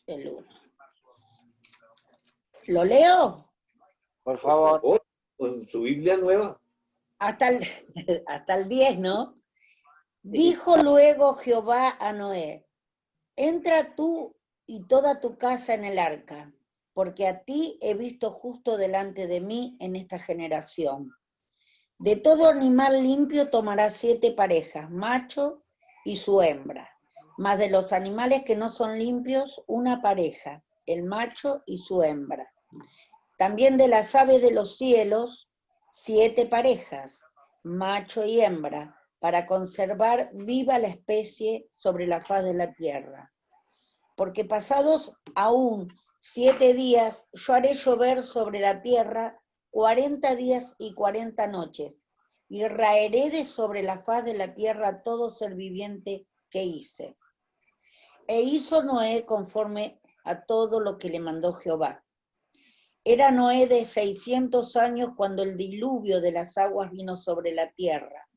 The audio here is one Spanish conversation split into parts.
El 1. ¿Lo leo? Por favor. Con su Biblia nueva. Hasta el 10, ¿no? Dijo luego Jehová a Noé, entra tú y toda tu casa en el arca, porque a ti he visto justo delante de mí en esta generación. De todo animal limpio tomarás 7 parejas, macho y su hembra, mas de los animales que no son limpios, una pareja, el macho y su hembra. También de las aves de los cielos, 7 parejas, macho y hembra, para conservar viva la especie sobre la faz de la tierra. Porque pasados aún 7 días, yo haré llover sobre la tierra 40 días y 40 noches, y raeré de sobre la faz de la tierra todo ser viviente que hice. E hizo Noé conforme a todo lo que le mandó Jehová. Era Noé de 600 años cuando el diluvio de las aguas vino sobre la tierra.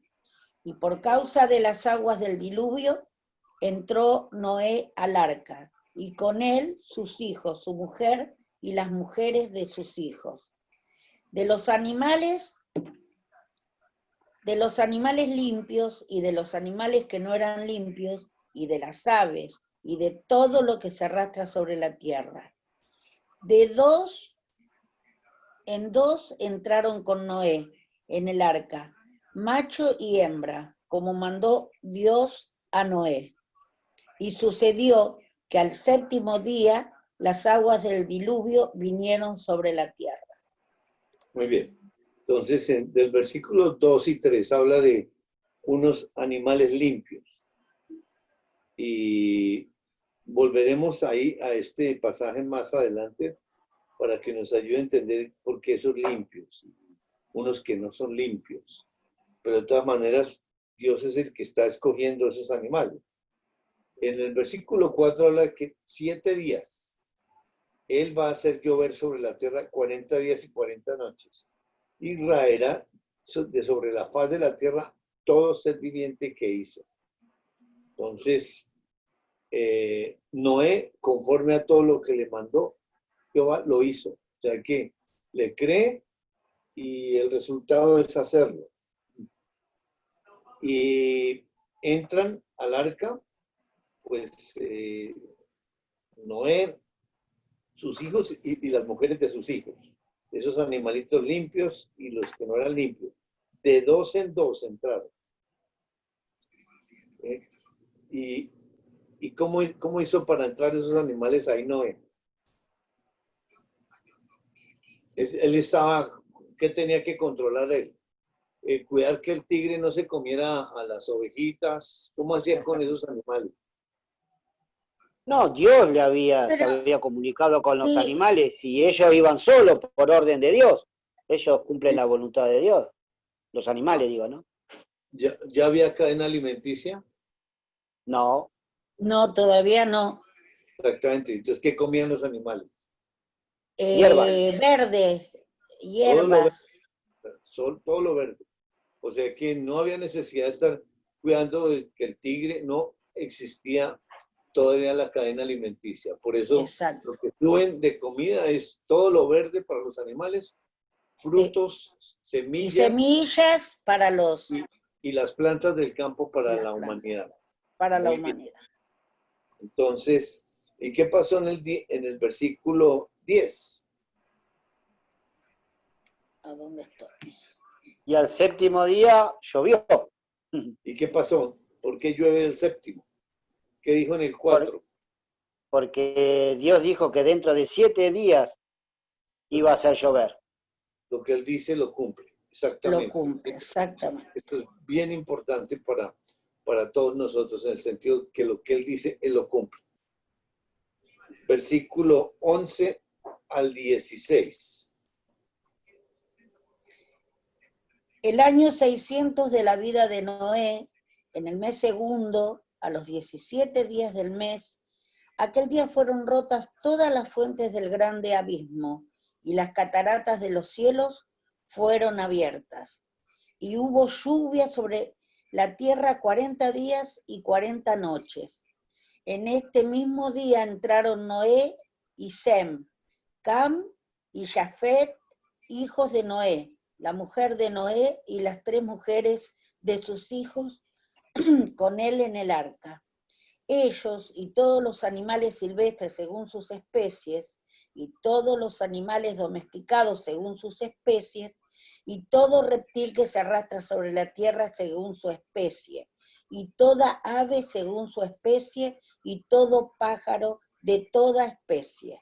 Y por causa de las aguas del diluvio, entró Noé al arca, y con él sus hijos, su mujer y las mujeres de sus hijos. De los animales limpios y de los animales que no eran limpios, y de las aves, y de todo lo que se arrastra sobre la tierra. De 2 en 2 entraron con Noé en el arca, macho y hembra, como mandó Dios a Noé. Y sucedió que al 7º día las aguas del diluvio vinieron sobre la tierra. Muy bien. Entonces, del versículo 2 y 3 habla de unos animales limpios. Y volveremos ahí a este pasaje más adelante para que nos ayude a entender por qué son limpios, unos que no son limpios. Pero de todas maneras, Dios es el que está escogiendo esos animales. En el versículo 4 habla que 7 días Él va a hacer llover sobre la tierra 40 días y 40 noches. Y raerá de sobre la faz de la tierra todo ser viviente que hizo. Entonces, Noé, conforme a todo lo que le mandó, Jehová lo hizo. O sea que le cree y el resultado es hacerlo. Y entran al arca, pues Noé, sus hijos y las mujeres de sus hijos. Esos animalitos limpios y los que no eran limpios. De 2 en 2 entraron. ¿Y cómo hizo para entrar esos animales ahí Noé? Él estaba, ¿qué tenía que controlar él? Cuidar que el tigre no se comiera a las ovejitas. ¿Cómo hacía con esos animales? No, Dios se había comunicado con los animales y ellos iban solos por orden de Dios. Ellos cumplen la voluntad de Dios. Los animales, digo, ¿no? ¿Ya había cadena alimenticia? No. No, todavía no. Exactamente. Entonces, ¿qué comían los animales? Verde, hierbas. Todo lo verde. O sea que no había necesidad de estar cuidando de que el tigre, no existía todavía la cadena alimenticia. Por eso Exacto. lo que suben de comida es todo lo verde para los animales, frutos, semillas. Y semillas para los... Y las plantas del campo para la humanidad. Para la humanidad. Entonces, ¿y qué pasó en el versículo 10? ¿A dónde estoy? Y al 7º día llovió. ¿Y qué pasó? ¿Por qué llueve el 7º? ¿Qué dijo en el 4? Porque Dios dijo que dentro de 7 días iba a hacer llover. Lo que Él dice lo cumple, exactamente. Lo cumple, exactamente. Esto es bien importante para todos nosotros, en el sentido que lo que Él dice, Él lo cumple. Versículo 11 al 16. El año 600 de la vida de Noé, en el mes 2, a los 17 días del mes, aquel día fueron rotas todas las fuentes del grande abismo, y las cataratas de los cielos fueron abiertas. Y hubo lluvia sobre la tierra 40 días y 40 noches. En este mismo día entraron Noé y Sem, Cam y Jafet, hijos de Noé, la mujer de Noé y las 3 mujeres de sus hijos con él en el arca. Ellos y todos los animales silvestres según sus especies, y todos los animales domesticados según sus especies, y todo reptil que se arrastra sobre la tierra según su especie, y toda ave según su especie, y todo pájaro de toda especie.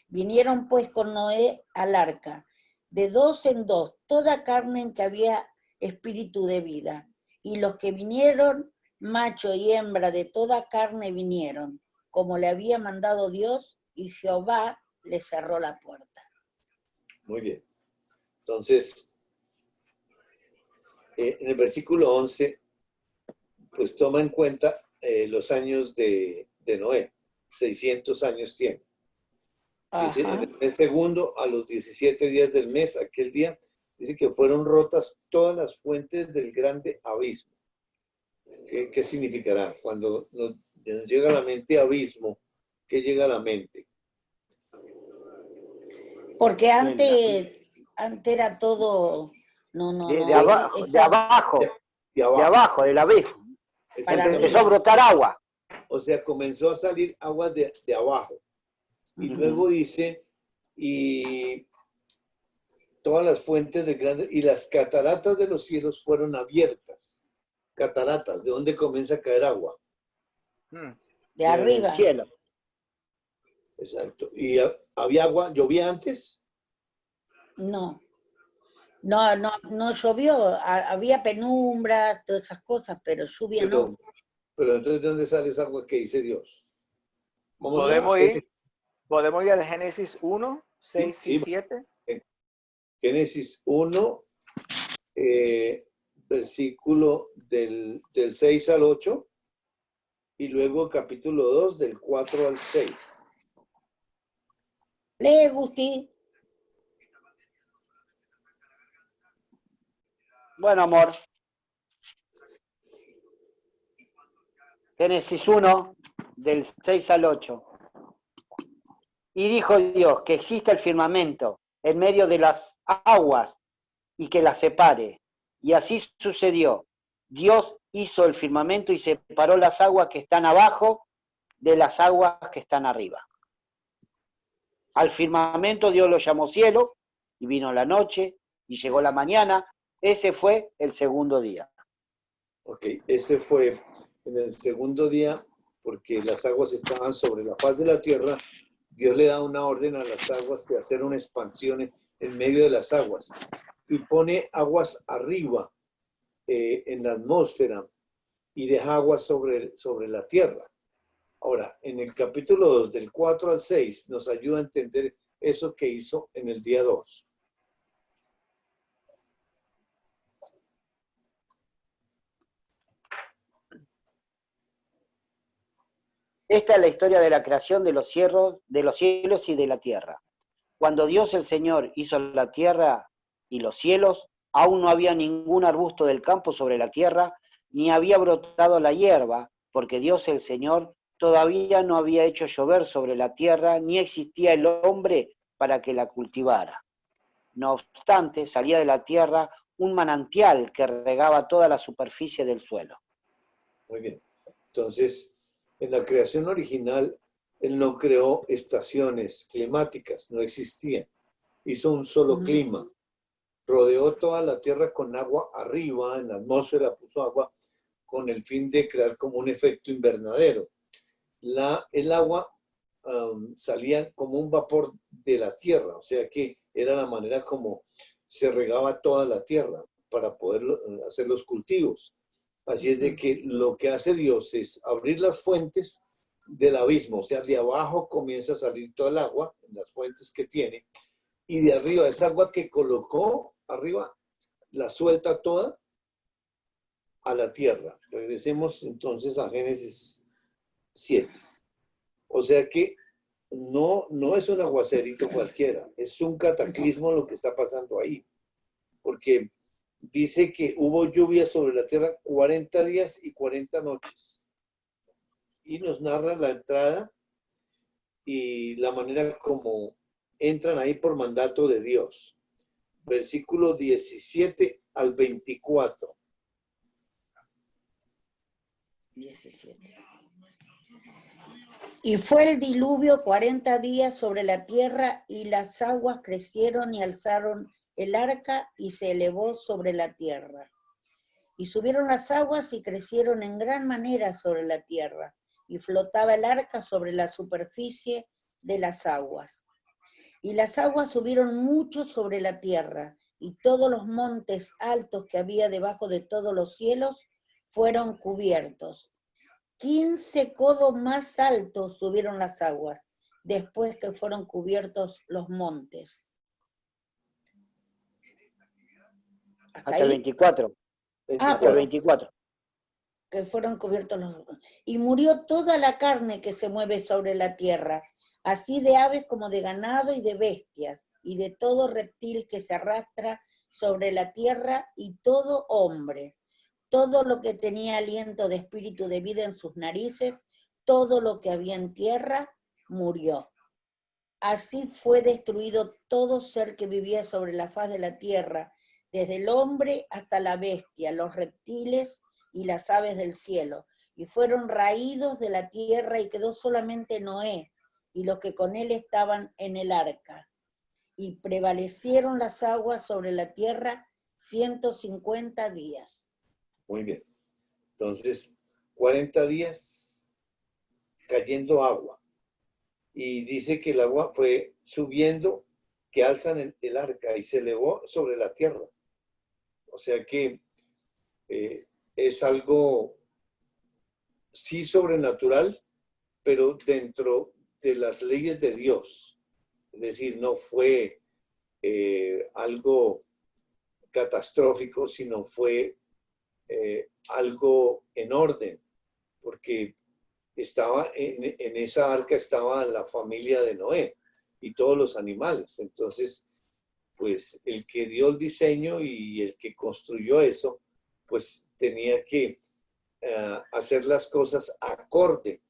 Vinieron pues con Noé al arca, de 2 en 2, toda carne en que había espíritu de vida. Y los que vinieron, macho y hembra de toda carne vinieron, como le había mandado Dios, y Jehová le cerró la puerta. Muy bien. Entonces, en el versículo 11, pues toma en cuenta los años de Noé. 600 años tiene. Dice, en el mes segundo, a los 17 días del mes, aquel día, dice que fueron rotas todas las fuentes del grande abismo. ¿Qué significará? Cuando nos llega a la mente abismo, ¿qué llega a la mente? Porque antes era todo... De abajo, del abismo. Empezó a brotar agua. O sea, comenzó a salir agua de abajo. Y luego dice, y todas las fuentes de grandes, y las cataratas de los cielos fueron abiertas. Cataratas, ¿de dónde comienza a caer agua? De arriba. Del cielo. Exacto. ¿Y había agua? ¿Llovía antes? No llovió, había penumbras, todas esas cosas, pero lluvia no. Pero entonces, ¿de dónde sale esa agua que dice Dios? ¿Podemos ir al Génesis 1, 6 y 7? Génesis 1, versículo del 6 al 8, y luego capítulo 2, del 4 al 6. Lee, Gusti. Bueno, amor. Génesis 1, del 6 al 8. Y dijo Dios que exista el firmamento en medio de las aguas y que las separe. Y así sucedió. Dios hizo el firmamento y separó las aguas que están abajo de las aguas que están arriba. Al firmamento Dios lo llamó cielo, y vino la noche, y llegó la mañana. Ese fue el segundo día. Ok, ese fue en el segundo día, porque las aguas estaban sobre la faz de la tierra. Dios le da una orden a las aguas de hacer una expansión en medio de las aguas y pone aguas arriba en la atmósfera y deja aguas sobre la tierra. Ahora, en el capítulo 2, del 4 al 6, nos ayuda a entender eso que hizo en el día 2. Esta es la historia de la creación de los cielos y de la tierra. Cuando Dios el Señor hizo la tierra y los cielos, aún no había ningún arbusto del campo sobre la tierra, ni había brotado la hierba, porque Dios el Señor todavía no había hecho llover sobre la tierra, ni existía el hombre para que la cultivara. No obstante, salía de la tierra un manantial que regaba toda la superficie del suelo. Muy bien. Entonces, en la creación original, Él no creó estaciones climáticas, no existían. Hizo un solo clima. Rodeó toda la tierra con agua arriba, en la atmósfera puso agua con el fin de crear como un efecto invernadero. El agua salía como un vapor de la tierra, o sea que era la manera como se regaba toda la tierra para poder hacer los cultivos. Así es de que lo que hace Dios es abrir las fuentes del abismo, o sea, de abajo comienza a salir todo el agua, en las fuentes que tiene, y de arriba, esa agua que colocó arriba, la suelta toda a la tierra. Regresemos entonces a Génesis 7. O sea que no es un aguacerito cualquiera, es un cataclismo lo que está pasando ahí, porque dice que hubo lluvia sobre la tierra 40 días y 40 noches. y nos narra la entrada y la manera como entran ahí por mandato de Dios. Versículo 17 al 24. 17. Y fue el diluvio 40 días sobre la tierra, y las aguas crecieron y alzaron el arca, y se elevó sobre la tierra. Y subieron las aguas y crecieron en gran manera sobre la tierra, y flotaba el arca sobre la superficie de las aguas. Y las aguas subieron mucho sobre la tierra, y todos los montes altos que había debajo de todos los cielos fueron cubiertos. 15 codos más altos subieron las aguas, después que fueron cubiertos los montes. Hasta el 24. Hasta el 24. Que fueron cubiertos los... Y murió toda la carne que se mueve sobre la tierra, así de aves como de ganado y de bestias, y de todo reptil que se arrastra sobre la tierra, y todo hombre. Todo lo que tenía aliento de espíritu de vida en sus narices, todo lo que había en tierra, murió. Así fue destruido todo ser que vivía sobre la faz de la tierra, desde el hombre hasta la bestia, los reptiles y las aves del cielo, y fueron raídos de la tierra, y quedó solamente Noé y los que con él estaban en el arca. Y prevalecieron las aguas sobre la tierra 150 días. Muy bien. Entonces, 40 días cayendo agua. Y dice que el agua fue subiendo, que alzan el arca y se elevó sobre la tierra. O sea que es algo, sí, sobrenatural, pero dentro de las leyes de Dios. Es decir, no fue algo catastrófico, sino fue algo en orden, porque estaba en esa arca estaba la familia de Noé y todos los animales. Entonces, pues el que dio el diseño y el que construyó eso, pues tenía que hacer las cosas acorde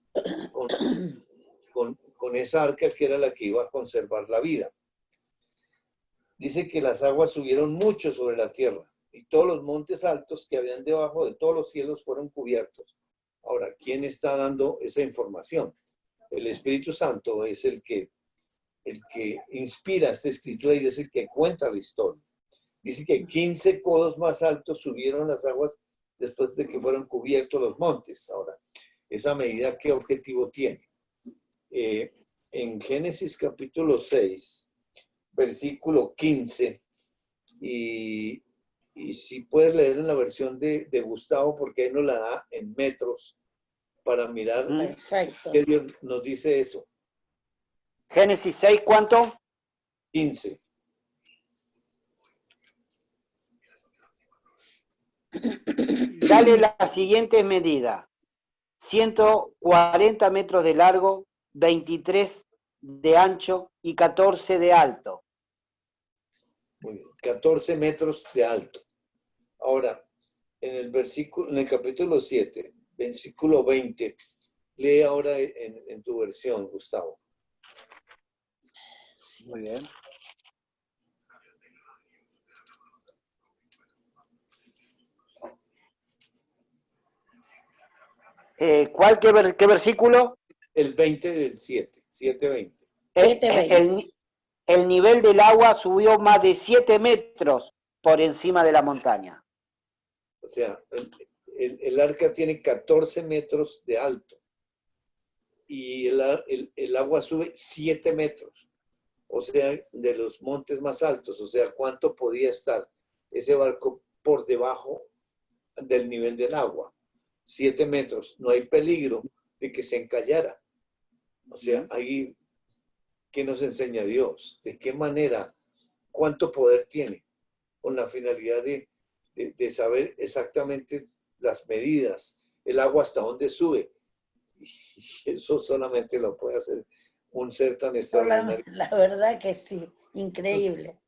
con esa arca que era la que iba a conservar la vida. Dice que las aguas subieron mucho sobre la tierra, y todos los montes altos que habían debajo de todos los cielos fueron cubiertos. Ahora, ¿quién está dando esa información? El Espíritu Santo es el que inspira esta escritura y es el que cuenta la historia. Dice que 15 codos más altos subieron las aguas después de que fueron cubiertos los montes. Ahora, esa medida, ¿qué objetivo tiene? En Génesis capítulo 6, versículo 15, y si puedes leer en la versión de Gustavo, porque ahí nos la da en metros, para mirar. Perfecto. ¿Qué Dios nos dice eso? Génesis 6, ¿cuánto? 15. Dale la siguiente medida: 140 metros de largo, 23 de ancho y 14 de alto. Muy bien, 14 metros de alto. Ahora, en el capítulo 7, versículo 20, lee ahora en tu versión, Gustavo. Muy bien. ¿Qué versículo? El 20 del 7, 7:20. El nivel del agua subió más de 7 metros por encima de la montaña. O sea, el arca tiene 14 metros de alto y el agua sube 7 metros, o sea, de los montes más altos. O sea, ¿cuánto podía estar ese barco por debajo del nivel del agua? 7 metros. No hay peligro de que se encallara. O sea, ahí, ¿qué nos enseña Dios? ¿De qué manera? ¿Cuánto poder tiene? Con la finalidad de saber exactamente las medidas, el agua hasta dónde sube. Y eso solamente lo puede hacer un ser tan extraordinario. La verdad que sí, increíble.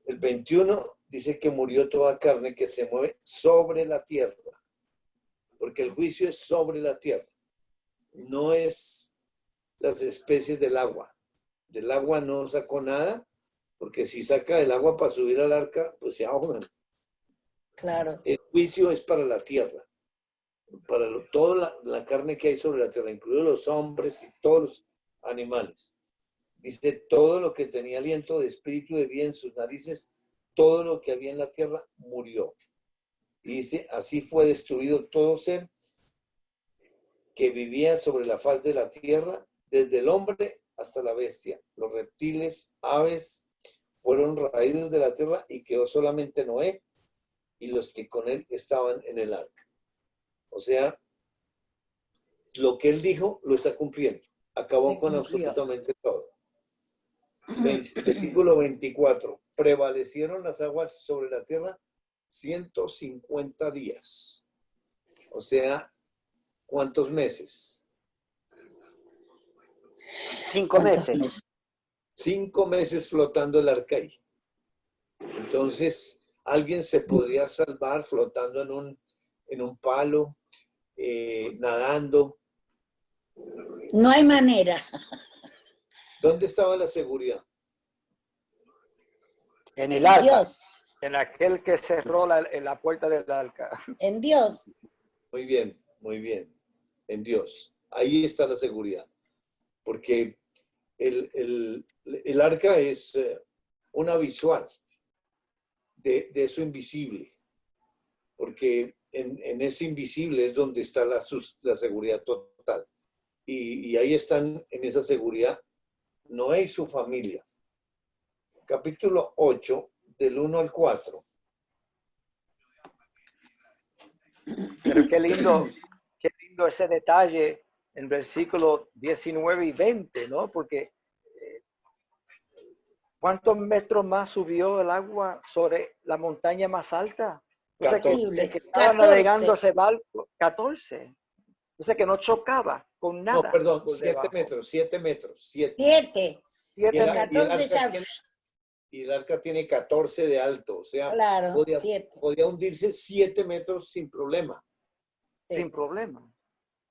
El 21 dice que murió toda carne que se mueve sobre la tierra. porque el juicio es sobre la tierra, no es las especies del agua. Del agua no sacó nada, porque si saca el agua para subir al arca, pues se ahogan. Claro. El juicio es para la tierra, para toda la carne que hay sobre la tierra, incluidos los hombres y todos los animales. Dice, todo lo que tenía aliento de espíritu de vida en sus narices, todo lo que había en la tierra murió. Y dice, así fue destruido todo ser que vivía sobre la faz de la tierra, desde el hombre hasta la bestia. Los reptiles, aves, fueron raídos de la tierra y quedó solamente Noé y los que con él estaban en el arca. O sea, lo que él dijo lo está cumpliendo. Acabó con absolutamente todo. Versículo 24. Prevalecieron las aguas sobre la tierra 150 días. O sea, ¿cuántos meses? 5 meses. 5 meses flotando el arca ahí. Entonces, alguien se podría salvar flotando en un palo, nadando. No hay manera. ¿Dónde estaba la seguridad? En el arca. Dios. En aquel que cerró la puerta del arca. En Dios. Muy bien, muy bien. En Dios. Ahí está la seguridad. Porque el arca es una visual de eso invisible. Porque en ese invisible es donde está la seguridad total. Y ahí están en esa seguridad Noé y su familia. Capítulo 8, del 1 al 4. Pero qué lindo ese detalle en versículos 19 y 20, ¿no? Porque ¿cuántos metros más subió el agua sobre la montaña más alta? O sea, que estaba 14. navegando ese barco, 14. O sea, que no chocaba con nada. No, perdón, por 7 debajo. metros, 7 metros, 7. 7. Siete el metros. 14 ya. Y el arca tiene 14 de alto, o sea, Claro, 7. podía hundirse 7 metros sin problema. Sin problema.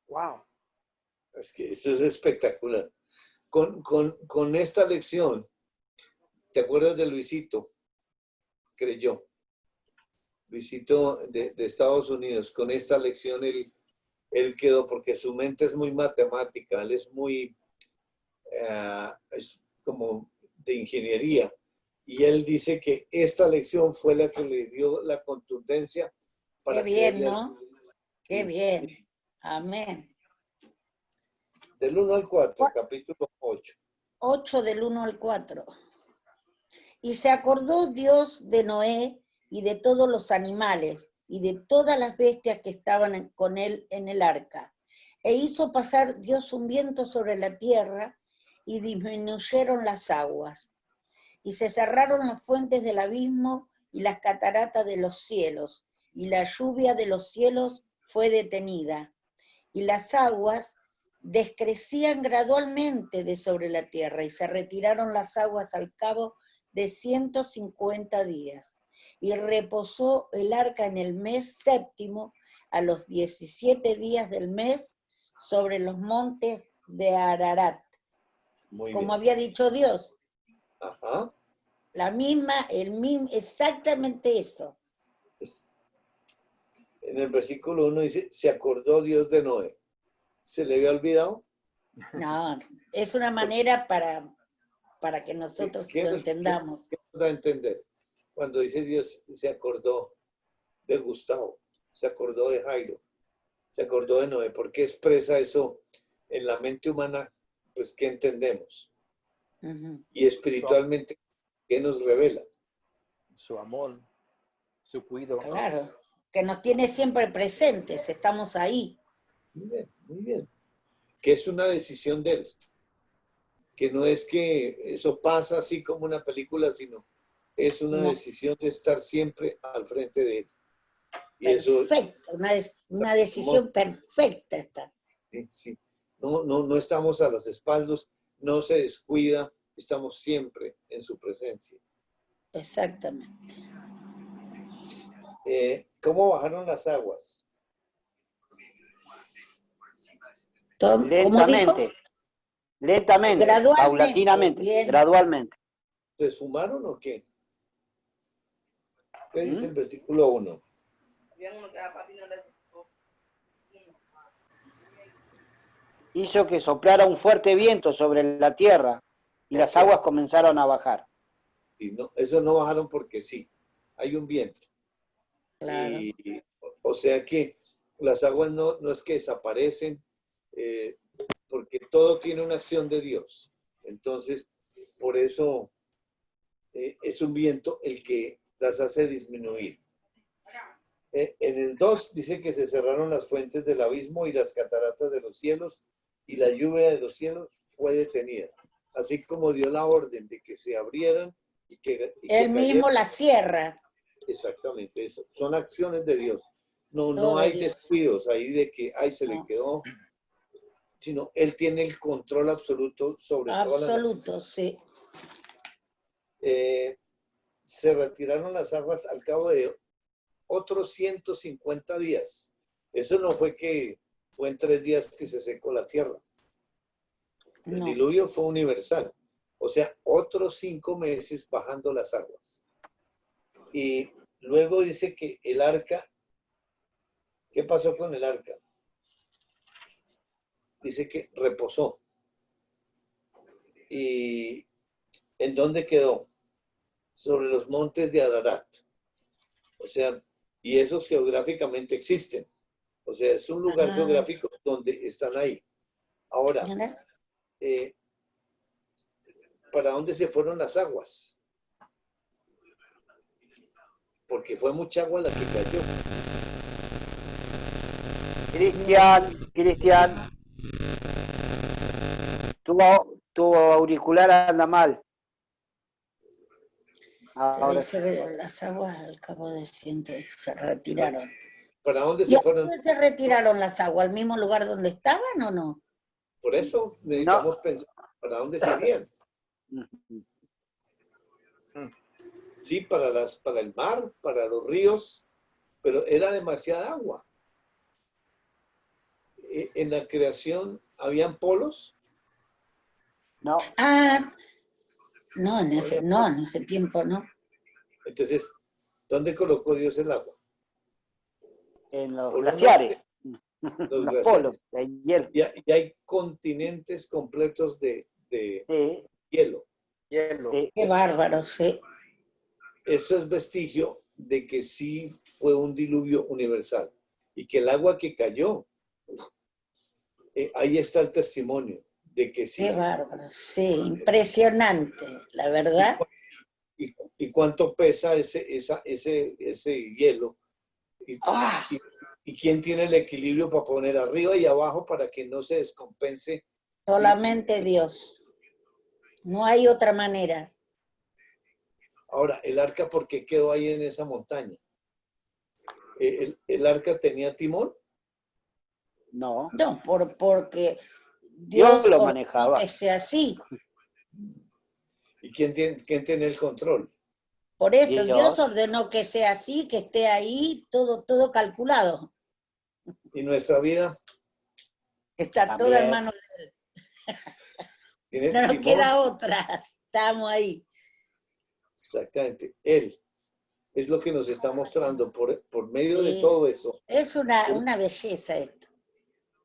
Wow. Es que eso es espectacular. Con esta lección, ¿te acuerdas de Luisito? Creyó. Luisito de Estados Unidos, con esta lección él quedó, porque su mente es muy matemática, él es muy, es como de ingeniería. Y él dice que esta lección fue la que le dio la contundencia para Qué bien, creerle ¿no? Qué bien. Amén. Del 1 al 4, capítulo 8. 8 del 1 al 4. Y se acordó Dios de Noé y de todos los animales y de todas las bestias que estaban con él en el arca. E hizo pasar Dios un viento sobre la tierra y disminuyeron las aguas. Y se cerraron las fuentes del abismo y las cataratas de los cielos, y la lluvia de los cielos fue detenida. Y las aguas descrecían gradualmente de sobre la tierra, y se retiraron las aguas al cabo de 150 días. Y reposó el arca en el mes séptimo, a los 17 días del mes, sobre los montes de Ararat. Muy como bien. había dicho Dios. Ajá. La misma, exactamente eso. En el versículo 1 dice, se acordó Dios de Noé. ¿Se le había olvidado? No, es una manera para que nosotros lo entendamos. ¿Qué nos da a entender? Cuando dice Dios, se acordó de Gustavo, se acordó de Jairo, se acordó de Noé. ¿Por qué expresa eso en la mente humana? Pues, ¿qué entendemos? Y espiritualmente, ¿qué nos revela? Su amor, su cuidado. Claro, que nos tiene siempre presentes, estamos ahí. Muy bien, muy bien. Que es una decisión de él. Que no es que eso pasa así como una película, sino es una decisión de estar siempre al frente de él. Y perfecto, una decisión perfecta está. Sí. No estamos a las espaldas, no se descuida, estamos siempre en su presencia. Exactamente. ¿Cómo bajaron las aguas? ¿Cómo dijo? Lentamente, lentamente, Gradualmente, paulatinamente, bien. gradualmente. ¿Se esfumaron o qué? ¿Qué dice el versículo 1? Hizo que soplara un fuerte viento sobre la tierra y las aguas comenzaron a bajar. Y no, eso no bajaron porque sí, hay un viento. Claro. Y, o sea que las aguas no es que desaparecen, porque todo tiene una acción de Dios. Entonces, por eso es un viento el que las hace disminuir. En el 2 dice que se cerraron las fuentes del abismo y las cataratas de los cielos, y la lluvia de los cielos fue detenida. Así como dio la orden de que se abrieran y que Él mismo la cierra. Exactamente, son acciones de Dios. No Todo hay Dios. descuidos ahí de que, ay, se le No. quedó, sino Él tiene el control absoluto sobre todas las... Absoluto, sí. Se retiraron las aguas al cabo de otros 150 días. Eso no fue que fue en 3 días que se secó la tierra. El No. diluvio fue universal. O sea, otros 5 meses bajando las aguas. Y luego dice que el arca, ¿qué pasó con el arca? Dice que reposó. ¿Y en dónde quedó? Sobre los montes de Ararat. O sea, y esos geográficamente existen. O sea, es un lugar geográfico donde están ahí. Ahora, ¿para dónde se fueron las aguas? Porque fue mucha agua la que cayó. Cristian, tu auricular anda mal. Ahora las aguas al cabo de 100 se retiraron. ¿Para dónde ¿Y se a fueron? dónde se retiraron las aguas? ¿Al mismo lugar donde estaban o no? Por eso necesitamos pensar para dónde se irían. Sí, para el mar, para los ríos, pero era demasiada agua. En la creación habían polos. No. No, en ese tiempo no. Entonces, ¿dónde colocó Dios el agua? En los glaciares. Los glaciares. Polos, de hielo. Y hay continentes completos de hielo. Qué bárbaro, sí. Eso es vestigio de que sí fue un diluvio universal y que el agua que cayó, ahí está el testimonio de que sí. Qué bárbaro, sí, impresionante, la verdad. ¿Y cuánto pesa ese hielo? ¿Y quién tiene el equilibrio para poner arriba y abajo para que no se descompense? Solamente Dios. No hay otra manera. Ahora, el arca, ¿por qué quedó ahí en esa montaña? ¿El arca tenía timón? No. No, porque Dios lo manejaba. Que sea así. ¿Y quién tiene el control? Por eso Dios ordenó que sea así, que esté ahí, todo calculado. ¿Y nuestra vida? Está También. toda en manos de Él. No nos queda otra, estamos ahí. Exactamente, Él es lo que nos está mostrando por medio de todo eso. Es una belleza esto.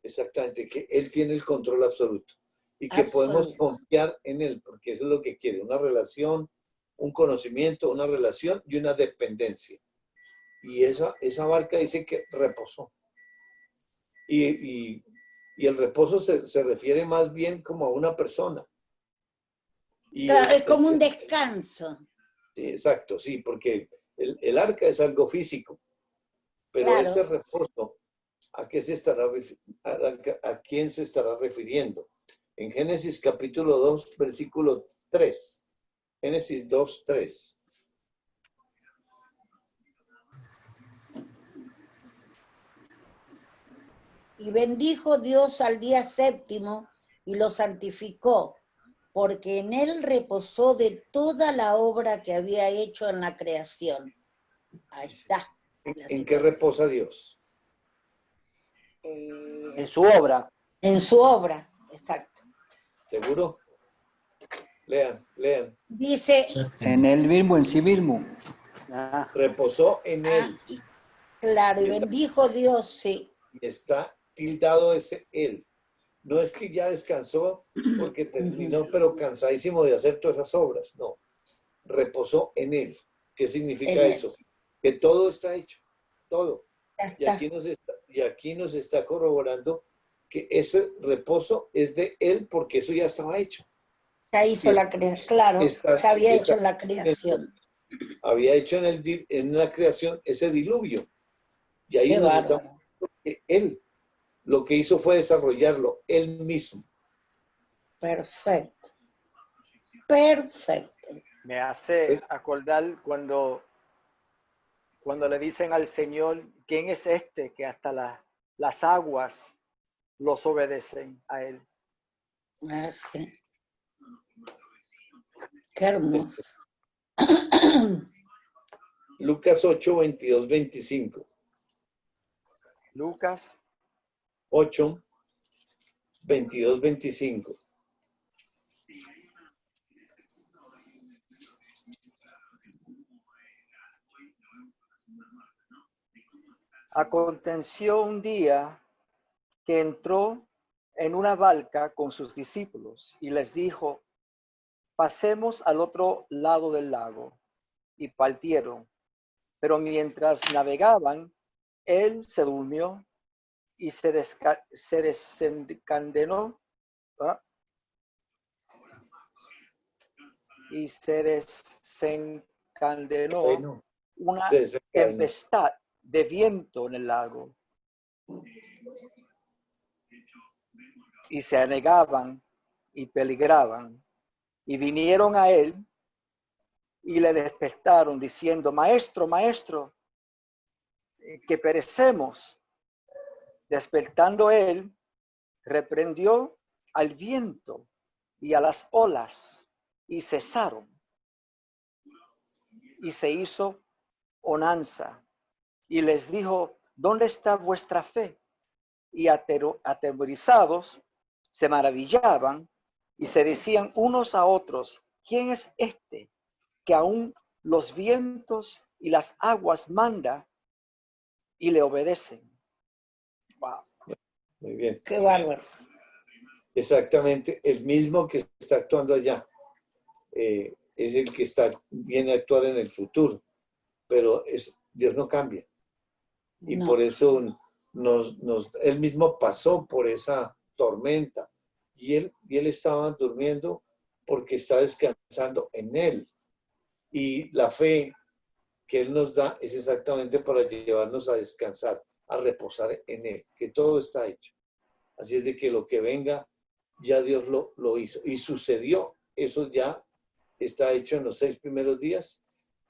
Exactamente, que Él tiene el control absoluto y que podemos confiar en Él, porque eso es lo que quiere, una relación, un conocimiento, una relación y una dependencia. Y esa barca dice que reposó. Y el reposo se refiere más bien como a una persona. Claro, es como un descanso. Sí, exacto, sí, porque el arca es algo físico, pero claro. Ese reposo, ¿a quién se estará refiriendo? En Génesis capítulo 2, versículo 3. Génesis 2, 3. Y bendijo Dios al día séptimo y lo santificó, porque en él reposó de toda la obra que había hecho en la creación. Ahí está. ¿En qué reposa Dios? En su obra. En su obra, exacto. ¿Seguro? Lean, lean. Dice, En él mismo, en sí mismo. Ah, Reposó en él. claro, y Y bendijo Dios, sí. está tildado ese él. No es que ya descansó porque terminó, pero cansadísimo de hacer todas esas obras. No. Reposó en él. ¿Qué significa En él. eso? Que todo está hecho. Todo. Ya Y está. aquí nos está corroborando que ese reposo es de él porque eso ya estaba hecho. Ya hizo Y la creación, claro, ya había hecho la creación. había hecho en la creación ese diluvio. Y ahí Qué nos está bárbaro. mostrando que él lo que hizo fue desarrollarlo él mismo. Perfecto. Perfecto. Me hace acordar cuando le dicen al Señor, ¿quién es este que hasta las aguas los obedecen a él? Ah, sí. Qué hermoso. Lucas 8, 22, 25. Lucas 8, 22, 25. Aconteció un día que entró en una barca con sus discípulos y les dijo, pasemos al otro lado del lago. Y partieron. Pero mientras navegaban, él se durmió y se desencadenó. ¿Ah? Y se desencadenó Bueno, una desencadenó. tempestad de viento en el lago. Y se anegaban y peligraban. Y vinieron a él y le despertaron diciendo, Maestro, Maestro, que perecemos. Despertando él, reprendió al viento y a las olas y cesaron. Y se hizo bonanza y les dijo, ¿dónde está vuestra fe? Y atemorizados se maravillaban y se decían unos a otros, ¿quién es este que aún los vientos y las aguas manda y le obedecen? Wow. Muy bien. Qué bárbaro. Exactamente, el mismo que está actuando allá es el que viene a actuar en el futuro, pero Dios no cambia. Y No. por eso él mismo pasó por esa tormenta y él estaba durmiendo porque está descansando en él. Y la fe que él nos da es exactamente para llevarnos a descansar, a reposar en él, que todo está hecho. Así es de que lo que venga, ya Dios lo hizo. Y sucedió, eso ya está hecho en los 6 primeros días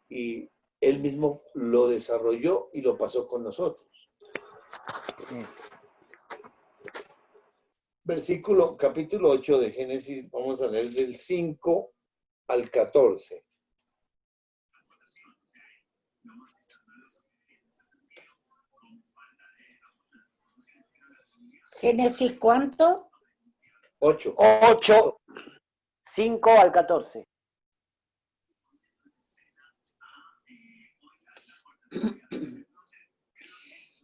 y él mismo lo desarrolló y lo pasó con nosotros. Capítulo 8 de Génesis, vamos a leer del 5 al 14. Génesis, ¿cuánto? 8. 8, 5 al 14.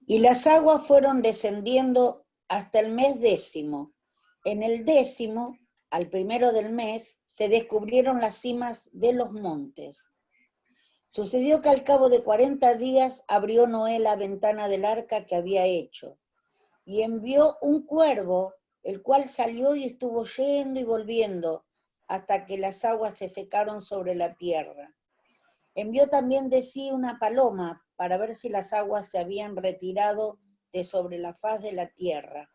Y las aguas fueron descendiendo hasta el mes 10. En el 10, al primero del mes, se descubrieron las cimas de los montes. Sucedió que al cabo de 40 días abrió Noé la ventana del arca que había hecho y envió un cuervo, el cual salió y estuvo yendo y volviendo hasta que las aguas se secaron sobre la tierra. Envió también de sí una paloma para ver si las aguas se habían retirado de sobre la faz de la tierra.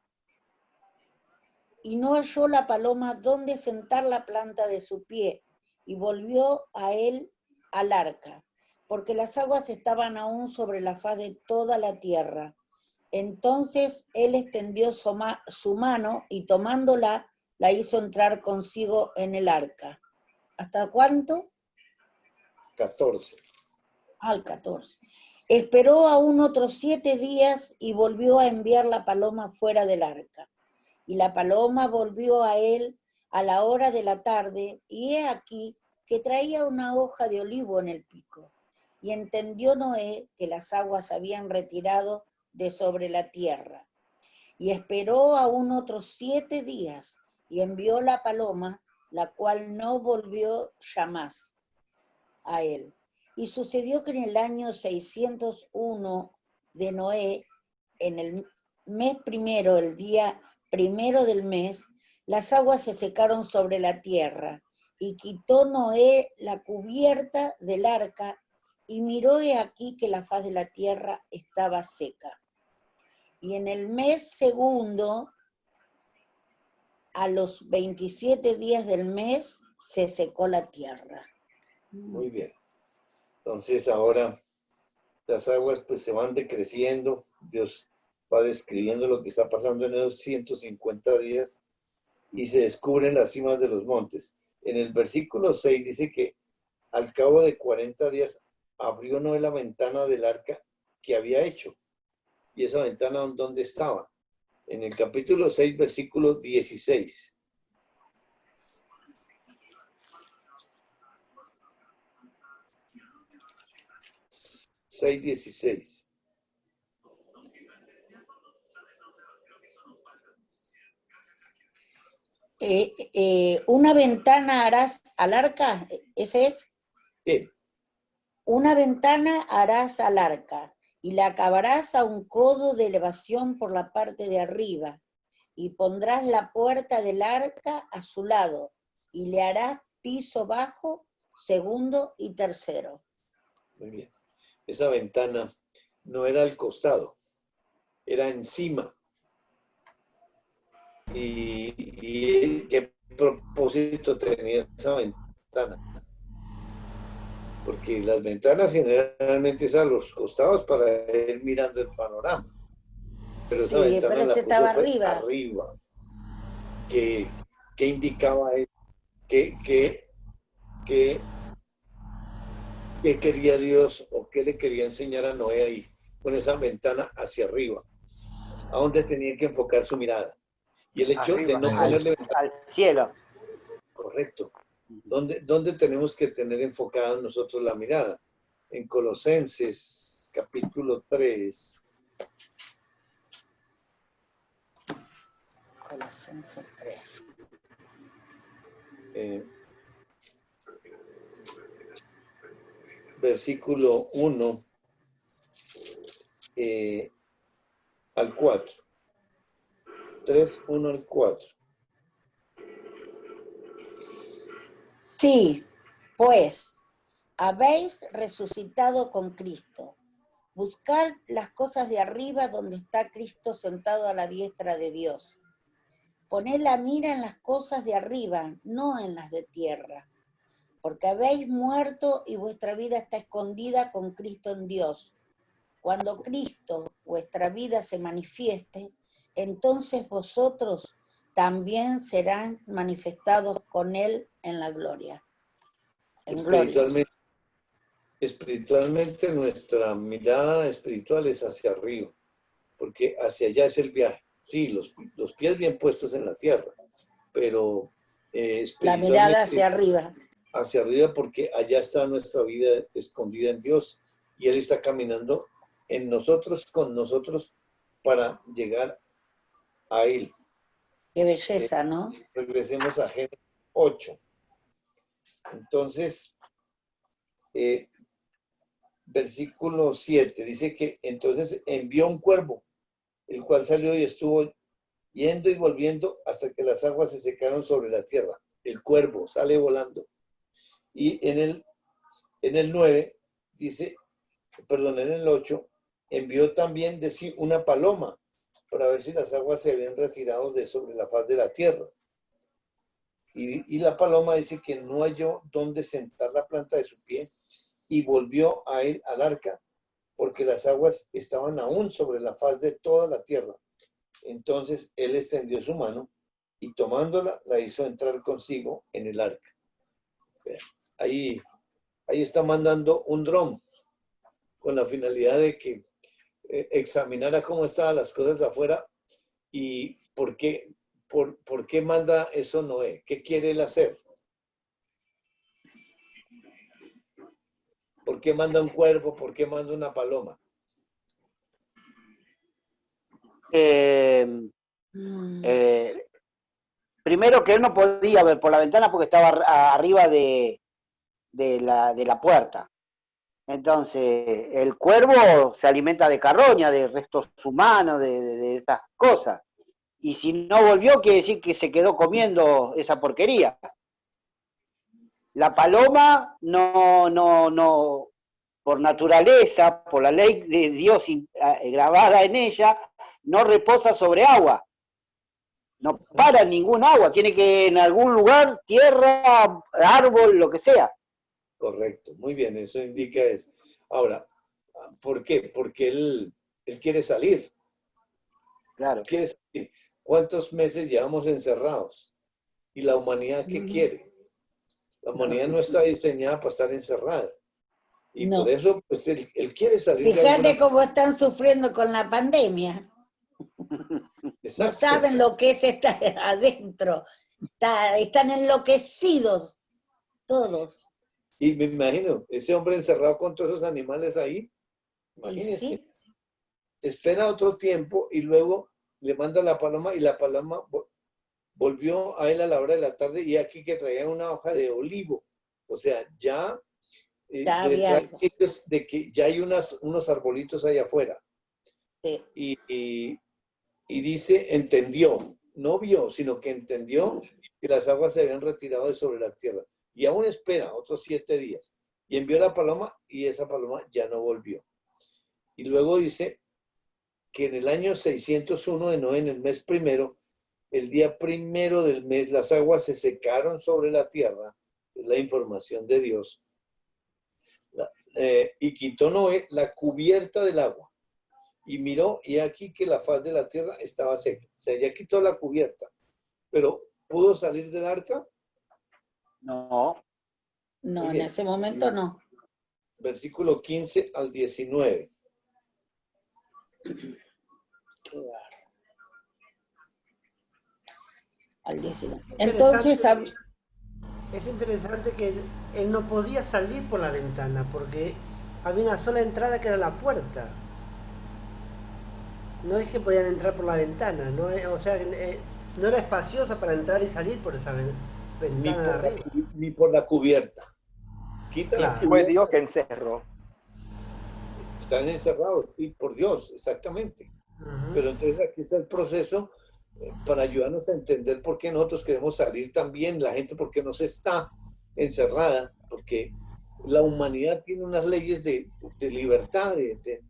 Y no halló la paloma dónde sentar la planta de su pie, y volvió a él al arca, porque las aguas estaban aún sobre la faz de toda la tierra. Entonces él extendió su mano y tomándola, la hizo entrar consigo en el arca. ¿Hasta cuánto? 14. Al 14. Esperó aún otros 7 días y volvió a enviar la paloma fuera del arca. Y la paloma volvió a él a la hora de la tarde, y he aquí que traía una hoja de olivo en el pico. Y entendió Noé que las aguas habían retirado de sobre la tierra. Y esperó aún otros 7 días, y envió la paloma, la cual no volvió jamás a él. Y sucedió que en el año 601 de Noé, en el mes primero, el día primero del mes, las aguas se secaron sobre la tierra, y quitó Noé la cubierta del arca, y miró he aquí que la faz de la tierra estaba seca. Y en el mes segundo, a los 27 días del mes, se secó la tierra. Muy bien. Entonces ahora las aguas pues se van decreciendo. Dios va describiendo lo que está pasando en esos 150 días y se descubren las cimas de los montes. En el versículo 6 dice que al cabo de 40 días abrió Noé la ventana del arca que había hecho. ¿Y esa ventana dónde estaba? En el capítulo 6, versículo 16. 6:16. Una ventana harás al arca, ¿ese es? Bien. Una ventana harás al arca, y la acabarás a un codo de elevación por la parte de arriba, y pondrás la puerta del arca a su lado, y le harás piso bajo, segundo y tercero. Muy bien. Esa ventana no era al costado, era encima. ¿Y qué propósito tenía esa ventana? Porque las ventanas generalmente es a los costados para ir mirando el panorama. Pero esa Sí, ventana pero la estaba puso fue arriba. arriba. ¿Qué indicaba él? ¿Qué quería Dios o qué le quería enseñar a Noé ahí con esa ventana hacia arriba? ¿A dónde tenía que enfocar su mirada? Y el hecho Arriba, de no ponerle ventana. Al cielo. Correcto. ¿Dónde tenemos que tener enfocada nosotros la mirada? En Colosenses, capítulo 3. Colosenses 3. Versículo 1 al 4. 3, 1 al 4. Sí, pues, habéis resucitado con Cristo. Buscad las cosas de arriba donde está Cristo sentado a la diestra de Dios. Poned la mira en las cosas de arriba, no en las de tierra, porque habéis muerto y vuestra vida está escondida con Cristo en Dios. Cuando Cristo, vuestra vida, se manifieste, entonces vosotros también serán manifestados con Él en la gloria. En gloria. Espiritualmente nuestra mirada espiritual es hacia arriba, porque hacia allá es el viaje. Sí, los pies bien puestos en la tierra, pero la mirada hacia arriba. Hacia arriba porque allá está nuestra vida escondida en Dios y Él está caminando en nosotros, con nosotros, para llegar a Él. Qué belleza, ¿no? Regresemos a Génesis 8. Entonces, versículo 7, dice que entonces envió un cuervo, el cual salió y estuvo yendo y volviendo hasta que las aguas se secaron sobre la tierra. El cuervo sale volando. Y en el 9 dice, perdón, en el 8, envió también de sí una paloma para ver si las aguas se habían retirado de sobre la faz de la tierra. Y la paloma dice que no halló dónde sentar la planta de su pie y volvió a ir al arca porque las aguas estaban aún sobre la faz de toda la tierra. Entonces él extendió su mano y tomándola la hizo entrar consigo en el arca. Ahí está mandando un dron con la finalidad de que examinara cómo estaban las cosas afuera y por qué ¿por qué manda eso Noé? ¿Qué quiere él hacer? ¿Por qué manda un cuervo? ¿Por qué manda una paloma? Primero que él no podía ver por la ventana porque estaba arriba de la puerta. Entonces, el cuervo se alimenta de carroña, de restos humanos, de estas cosas. Y si no volvió, quiere decir que se quedó comiendo esa porquería. La paloma no, por naturaleza, por la ley de Dios grabada en ella, no reposa sobre agua. No para en ningún agua, tiene que en algún lugar, tierra, árbol, lo que sea. Correcto, muy bien, eso indica eso. Ahora, ¿por qué? Porque él quiere salir. Claro. Quiere salir. ¿Cuántos meses llevamos encerrados? ¿Y la humanidad qué quiere? La humanidad no está diseñada para estar encerrada. Y por eso, pues, él quiere salir. Fíjate cómo están sufriendo con la pandemia. Exacto. No saben lo que es estar adentro. Están enloquecidos todos. Y me imagino, ese hombre encerrado con todos esos animales ahí, imagínense. Sí. Espera otro tiempo y luego le manda la paloma y la paloma volvió a él a la hora de la tarde y aquí que traía una hoja de olivo. O sea, ya de que ya hay unos arbolitos allá afuera. Sí. Y dice, entendió, no vio, sino que entendió que las aguas se habían retirado de sobre la tierra. Y aún espera otros 7 días. Y envió la paloma y esa paloma ya no volvió. Y luego dice que en el año 601 de Noé, en el mes primero, el día primero del mes, las aguas se secaron sobre la tierra, es la información de Dios, y quitó Noé la cubierta del agua. Y miró, y aquí que la faz de la tierra estaba seca. O sea, ya quitó la cubierta. Pero, ¿pudo salir del arca? No. No, en ese momento no. Versículo 15 al 19. Al 19. Entonces... Es interesante que él no podía salir por la ventana porque había una sola entrada que era la puerta. No es que podían entrar por la ventana, no, o sea, no era espaciosa para entrar y salir por esa ventana de arriba. Ni por la cubierta. Quita la cubierta. Fue Dios que encerró. Están encerrados, sí, por Dios, exactamente. Pero entonces aquí está el proceso para ayudarnos a entender por qué nosotros queremos salir también, la gente por qué no se está encerrada, porque la humanidad tiene unas leyes de libertad.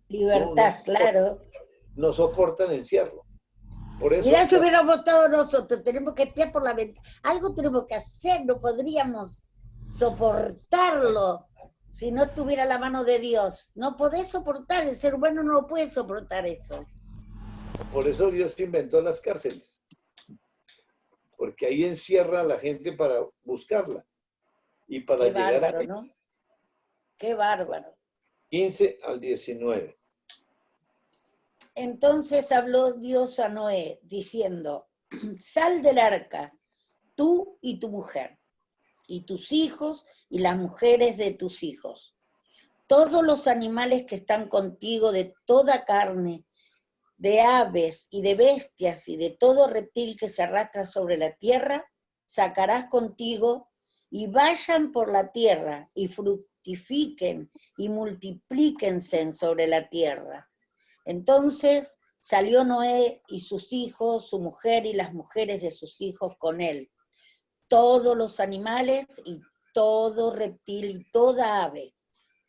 Libertad, claro. No soportan encierro. Por eso, mira, si hubiéramos votado nosotros, tenemos que espiar por la ventana. Algo tenemos que hacer, no podríamos soportarlo si no tuviera la mano de Dios. No podés soportar, el ser humano no puede soportar eso. Por eso Dios inventó las cárceles. Porque ahí encierra a la gente para buscarla. Y para Qué llegar bárbaro, a... ¿no? Qué bárbaro. 15 al 19. Entonces habló Dios a Noé, diciendo, sal del arca, tú y tu mujer, y tus hijos y las mujeres de tus hijos. Todos los animales que están contigo de toda carne, de aves y de bestias y de todo reptil que se arrastra sobre la tierra, sacarás contigo y vayan por la tierra y fructifiquen y multiplíquense sobre la tierra. Entonces salió Noé y sus hijos, su mujer y las mujeres de sus hijos con él, todos los animales y todo reptil y toda ave,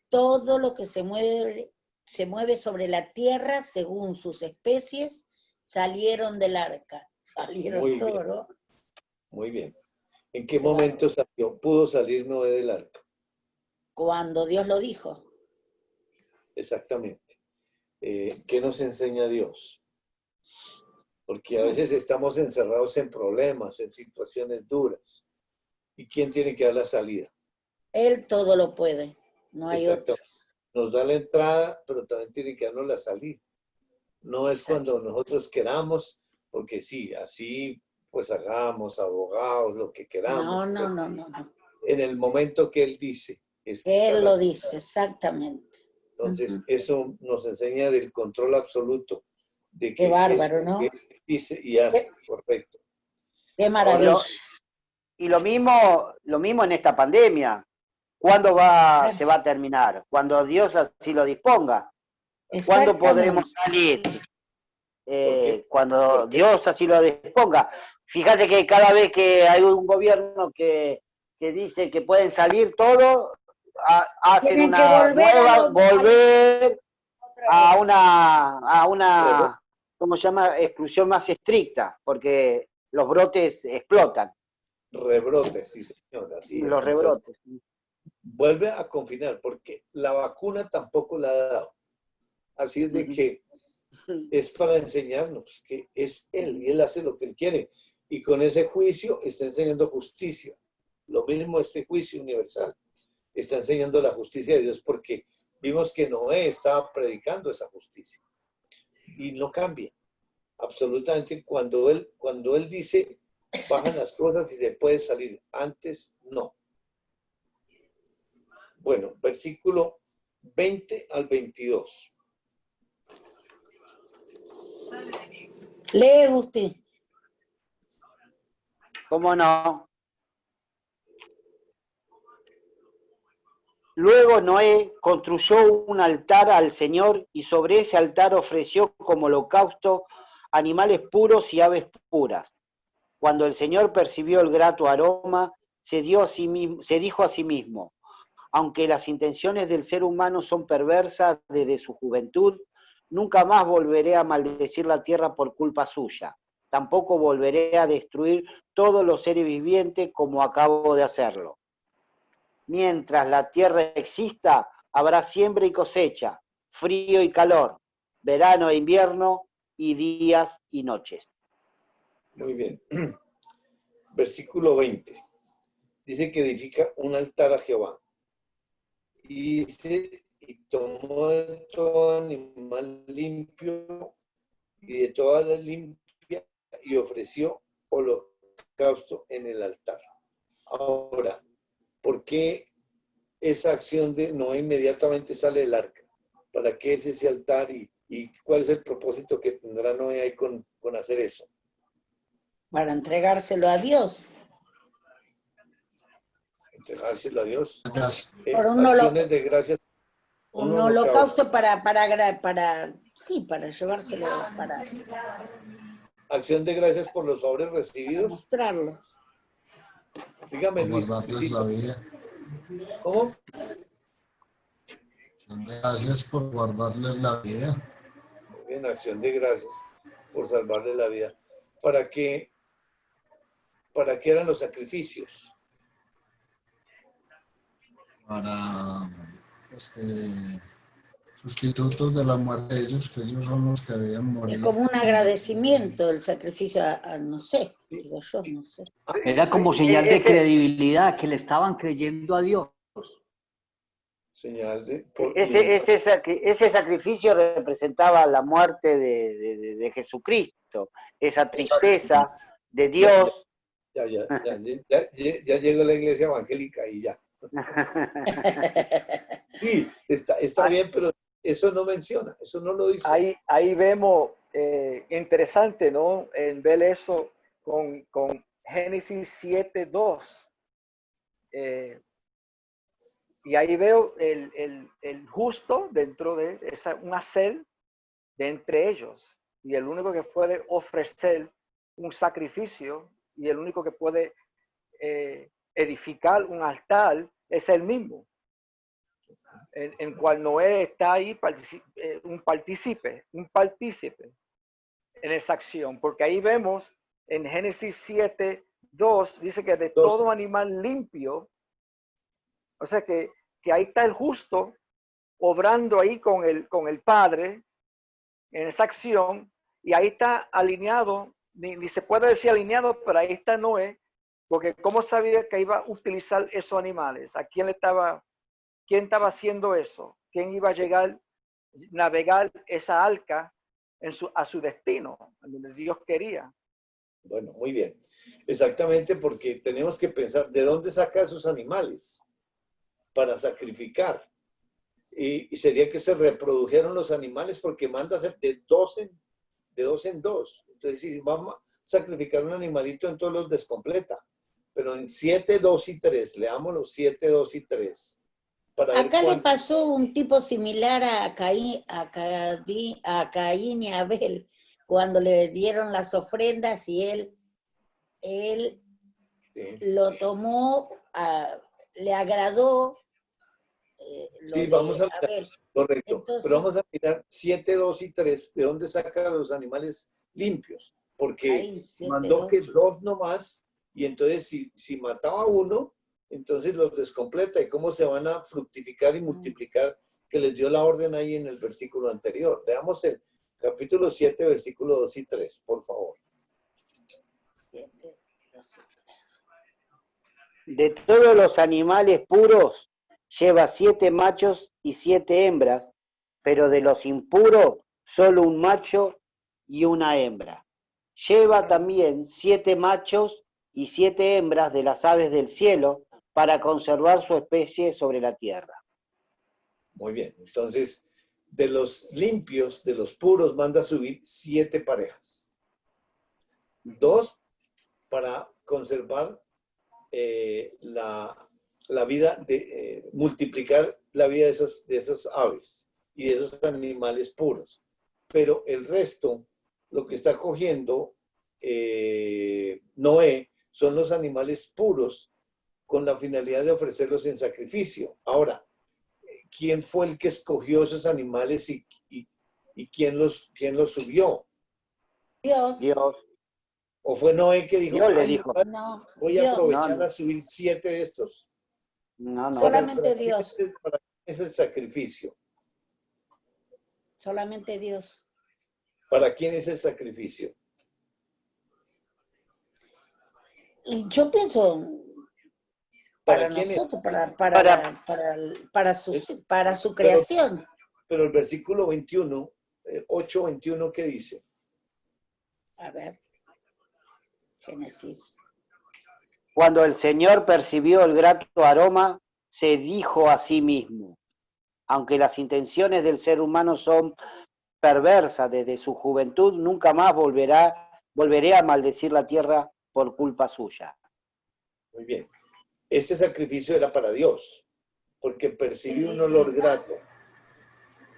todo lo que se mueve sobre la tierra según sus especies, salieron del arca. Salieron todos, ¿no? Muy bien. ¿En qué momento pudo salir Noé del arca? Cuando Dios lo dijo. Exactamente. ¿Qué nos enseña Dios? Porque a veces estamos encerrados en problemas, en situaciones duras. ¿Y quién tiene que dar la salida? Él todo lo puede, no hay otro. Nos da la entrada, pero también tiene que darnos la salida. No es cuando nosotros queramos, porque sí, así pues hagamos, abogados, lo que queramos. No. En el momento que Él dice. Él lo dice, exactamente. Entonces, eso nos enseña del control absoluto. De que Qué bárbaro, ¿no? Él dice y hace, correcto. Qué maravilla. Y lo mismo en esta pandemia. ¿Cuándo se va a terminar? Cuando Dios así lo disponga. ¿Cuándo podremos salir? Cuando Dios así lo disponga. Fíjate que cada vez que hay un gobierno que dice que pueden salir todos, hacen una nueva, volver a una, ¿cómo se llama? Exclusión más estricta, porque los brotes explotan. Rebrotes, sí, señor. Así es. Los rebrotes. Vuelve a confinar, porque la vacuna tampoco la ha dado. Así es de que es para enseñarnos que es Él y Él hace lo que Él quiere. Y con ese juicio está enseñando justicia. Lo mismo este juicio universal. Está enseñando la justicia de Dios porque vimos que Noé estaba predicando esa justicia. Y no cambia. Absolutamente cuando él dice, bajan las cosas y se puede salir. Antes, no. Bueno, versículo 20 al 22. Lee usted. ¿Cómo no? Luego Noé construyó un altar al Señor y sobre ese altar ofreció como holocausto animales puros y aves puras. Cuando el Señor percibió el grato aroma, se dijo a sí mismo, aunque las intenciones del ser humano son perversas desde su juventud, nunca más volveré a maldecir la tierra por culpa suya. Tampoco volveré a destruir todos los seres vivientes como acabo de hacerlo. Mientras la tierra exista, habrá siembra y cosecha, frío y calor, verano e invierno, y días y noches. Muy bien. Versículo 20. Dice que edifica un altar a Jehová. Y dice, y tomó de todo animal limpio y de toda la limpia y ofreció holocausto en el altar. Ahora, ¿por qué esa acción de Noé inmediatamente sale del arca? ¿Para qué es ese altar y cuál es el propósito que tendrá Noé ahí con hacer eso? Para entregárselo a Dios. Entregárselo a Dios. Por acciones de gracias. Un holocausto para llevárselo, para acción de gracias por los favores recibidos. Mostrarlos. Dígame, Luis. La vida. ¿Cómo? Acción de gracias por guardarles la vida. Muy bien, acción de gracias por salvarle la vida. ¿Para qué eran los sacrificios? Para sustitutos de la muerte de ellos, que ellos son los que habían morido. Es como un agradecimiento el sacrificio no sé, digo yo, no sé. Era como señal de credibilidad, que le estaban creyendo a Dios. Señal de... Ese sacrificio representaba la muerte de Jesucristo, esa tristeza de Dios. Ya llegó la iglesia evangélica y ya. Sí, está bien, pero eso no menciona, eso no lo dice. Ahí vemos, interesante, ¿no? En ver eso con Génesis 7:2. Y ahí veo el justo dentro de un hacer de entre ellos. Y el único que puede ofrecer un sacrificio y el único que puede edificar un altar es el mismo. En cual Noé está ahí un partícipe en esa acción. Porque ahí vemos en Génesis 7:2 dice que de todo animal limpio. O sea que ahí está el justo obrando ahí con el Padre en esa acción, y ahí está alineado, ni se puede decir alineado, pero ahí está Noé, porque ¿cómo sabía que iba a utilizar esos animales? ¿A quién estaba haciendo eso? ¿Quién iba a llegar, navegar esa arca a su destino, donde Dios quería? Bueno, muy bien. Exactamente, porque tenemos que pensar de dónde saca esos animales para sacrificar. Y sería que se reprodujeron los animales porque manda hacer de dos en dos. Entonces, si vamos a sacrificar un animalito, entonces los descompleta. Pero en 7, 2 y 3, leamos los 7, 2 y 3. Para Acá ver le pasó un tipo similar a Caín y a Abel, cuando le dieron las ofrendas y él sí. lo tomó, le agradó. Sí, vamos a mirar, Abel. correcto. Entonces, pero vamos a mirar 7, 2 y 3, ¿de dónde saca los animales limpios? Porque Caín, 7, mandó 2. que 2 nomás, y entonces si mataba uno, entonces los descompleta. ¿Y cómo se van a fructificar y multiplicar? Que les dio la orden ahí en el versículo anterior. Veamos el capítulo 7, versículo 2 y 3, por favor. 7, 2 y 3. De todos los animales puros, lleva 7 machos y 7 hembras, pero de los impuros, solo un macho y una hembra. Lleva también 7 machos y 7 hembras de las aves del cielo, para conservar su especie sobre la tierra. Muy bien, entonces, de los limpios, de los puros, manda subir 7 parejas. 2 para conservar la vida, multiplicar la vida de esas aves y de esos animales puros. Pero el resto, lo que está cogiendo Noé, son los animales puros con la finalidad de ofrecerlos en sacrificio. Ahora, ¿quién fue el que escogió esos animales y quién los subió? Dios. ¿O fue Noé que dijo, Dios le ay, dijo. No, voy a Dios. aprovechar No. a subir 7 de estos? No. Solamente Dios. ¿Para quién es el sacrificio? Solamente Dios. ¿Para quién es el sacrificio? Y yo pienso para quién es? nosotros, para su creación. Pero el versículo 21, 8:21, ¿qué dice? A ver, Génesis. Cuando el Señor percibió el grato aroma, se dijo a sí mismo: aunque las intenciones del ser humano son perversas desde su juventud, nunca más volveré a maldecir la tierra por culpa suya. Muy bien. Ese sacrificio era para Dios, porque percibió un olor grato.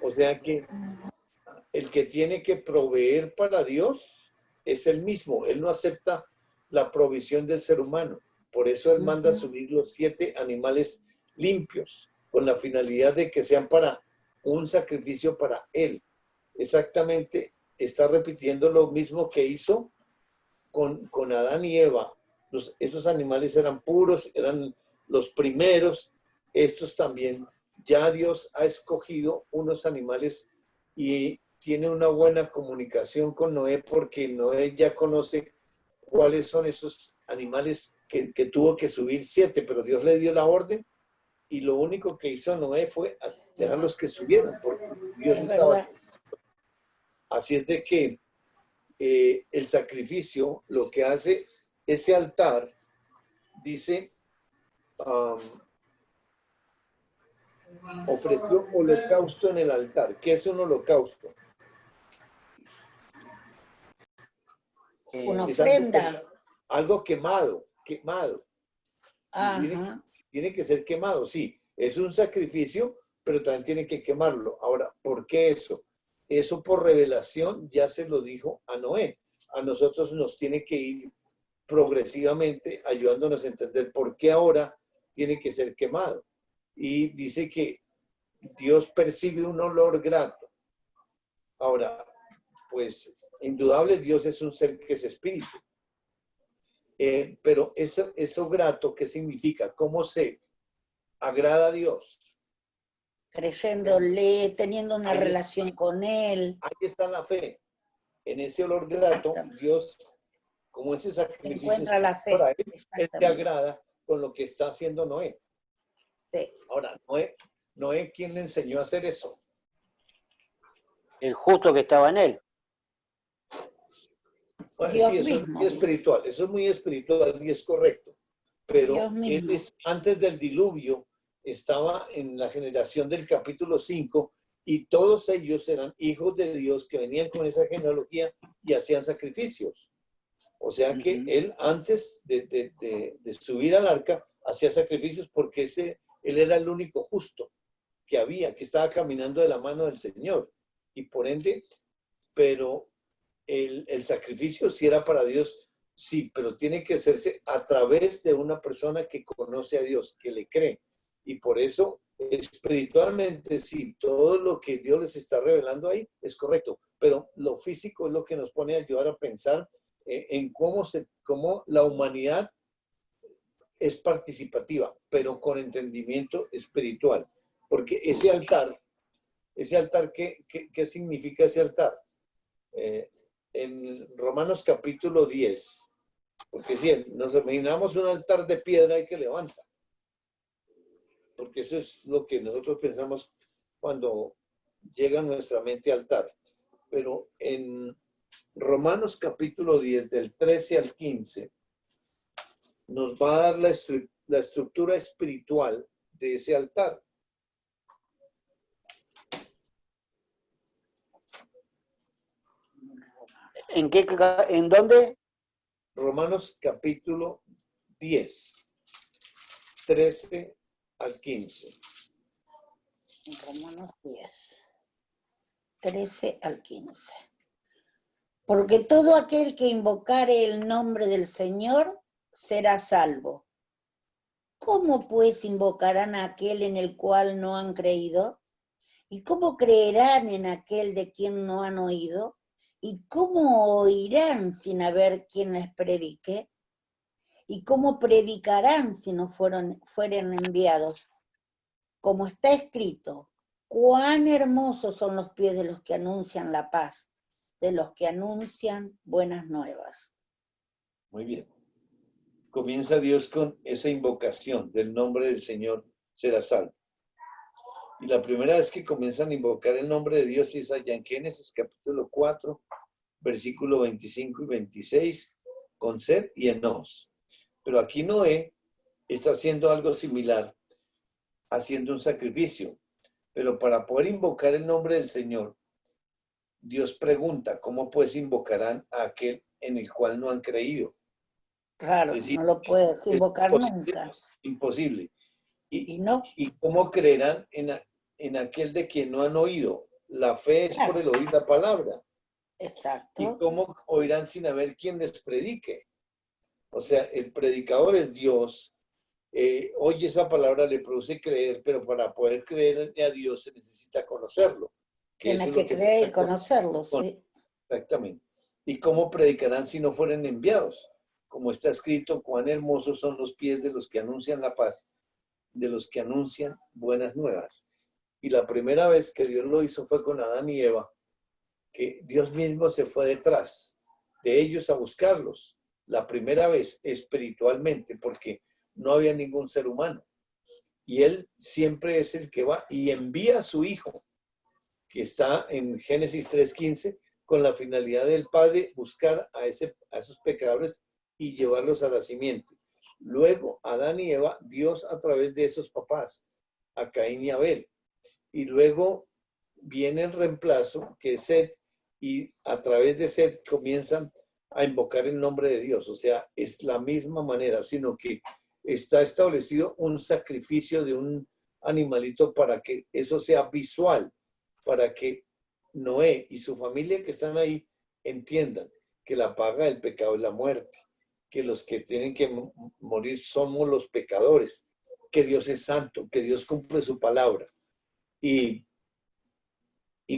O sea que el que tiene que proveer para Dios es él mismo. Él no acepta la provisión del ser humano. Por eso él manda subir los 7 animales limpios, con la finalidad de que sean para un sacrificio para él. Exactamente, está repitiendo lo mismo que hizo con Adán y Eva. Esos animales eran puros, eran los primeros. Estos también, ya Dios ha escogido unos animales y tiene una buena comunicación con Noé, porque Noé ya conoce cuáles son esos animales que tuvo que subir 7, pero Dios le dio la orden y lo único que hizo Noé fue dejarlos que subieran, porque Dios estaba. Así es de que el sacrificio, lo que hace ese altar, dice, ofreció holocausto en el altar. ¿Qué es un holocausto? Una ofrenda. Algo quemado. Ajá. Tiene que ser quemado, sí. Es un sacrificio, pero también tiene que quemarlo. Ahora, ¿por qué eso? Eso por revelación ya se lo dijo a Noé. A nosotros nos tiene que ir progresivamente ayudándonos a entender por qué ahora tiene que ser quemado. Y dice que Dios percibe un olor grato. Ahora, pues, indudable, Dios es un ser que es espíritu. Pero eso grato, ¿qué significa? ¿Cómo se agrada a Dios? Creyéndole, teniendo una relación con Él. Ahí está la fe. En ese olor grato, Dios, como ese sacrificio encuentra la fe. Para él te agrada con lo que está haciendo Noé. Sí. Ahora, Noé, ¿quién le enseñó a hacer eso? El justo que estaba en él. Bueno, Dios sí, eso es mismo. muy espiritual, eso es muy espiritual y es correcto. Pero Dios él mismo. antes del diluvio estaba en la generación del capítulo 5 y todos ellos eran hijos de Dios que venían con esa genealogía y hacían sacrificios. O sea que él antes de subir al arca hacía sacrificios porque él era el único justo que había, que estaba caminando de la mano del Señor. Y por ende, pero el sacrificio sí era para Dios, sí, pero tiene que hacerse a través de una persona que conoce a Dios, que le cree. Y por eso, espiritualmente, sí, todo lo que Dios les está revelando ahí es correcto, pero lo físico es lo que nos pone a ayudar a pensar en cómo la humanidad es participativa, pero con entendimiento espiritual. Porque ese altar, ¿qué significa ese altar? En Romanos capítulo 10, porque si nos imaginamos un altar de piedra y que levanta, porque eso es lo que nosotros pensamos cuando llega a nuestra mente altar. Pero en Romanos capítulo 10, del 13 al 15, nos va a dar la estructura espiritual de ese altar. ¿En dónde? Romanos capítulo 10, 13 al 15. Romanos 10, 13 al 15. Porque todo aquel que invocare el nombre del Señor será salvo. ¿Cómo pues invocarán a aquel en el cual no han creído? ¿Y cómo creerán en aquel de quien no han oído? ¿Y cómo oirán sin haber quien les predique? ¿Y cómo predicarán si no fueren enviados? Como está escrito, cuán hermosos son los pies de los que anuncian la paz, de los que anuncian buenas nuevas. Muy bien. Comienza Dios con esa invocación del nombre del Señor será salvo. Y la primera vez que comienzan a invocar el nombre de Dios es allá en Génesis capítulo 4, versículo 25 y 26, con Set y Enos. Pero aquí Noé está haciendo algo similar, haciendo un sacrificio. Pero para poder invocar el nombre del Señor, Dios pregunta, ¿cómo pues invocarán a aquel en el cual no han creído? Claro, Es decir, no lo puedes invocar nunca. Imposible. Y no. ¿Y cómo creerán en aquel de quien no han oído? La fe es por el oír la palabra. Exacto. ¿Y cómo oirán sin haber quien les predique? O sea, el predicador es Dios. Oye esa palabra, le produce creer, pero para poder creer a Dios se necesita conocerlo. Tiene que creer y conocerlo, sí. Exactamente. ¿Y cómo predicarán si no fueren enviados? Como está escrito, cuán hermosos son los pies de los que anuncian la paz, de los que anuncian buenas nuevas. Y la primera vez que Dios lo hizo fue con Adán y Eva, que Dios mismo se fue detrás de ellos a buscarlos. La primera vez espiritualmente, porque no había ningún ser humano. Y Él siempre es el que va y envía a su Hijo, que está en Génesis 3:15, con la finalidad del Padre buscar a esos pecadores y llevarlos a la simiente. Luego, Adán y Eva, Dios a través de esos papás, a Caín y Abel. Y luego viene el reemplazo, que es Set, y a través de Set comienzan a invocar el nombre de Dios. O sea, es la misma manera, sino que está establecido un sacrificio de un animalito para que eso sea visual, para que Noé y su familia que están ahí entiendan que la paga del pecado es la muerte, que los que tienen que morir somos los pecadores, que Dios es santo, que Dios cumple su palabra. Y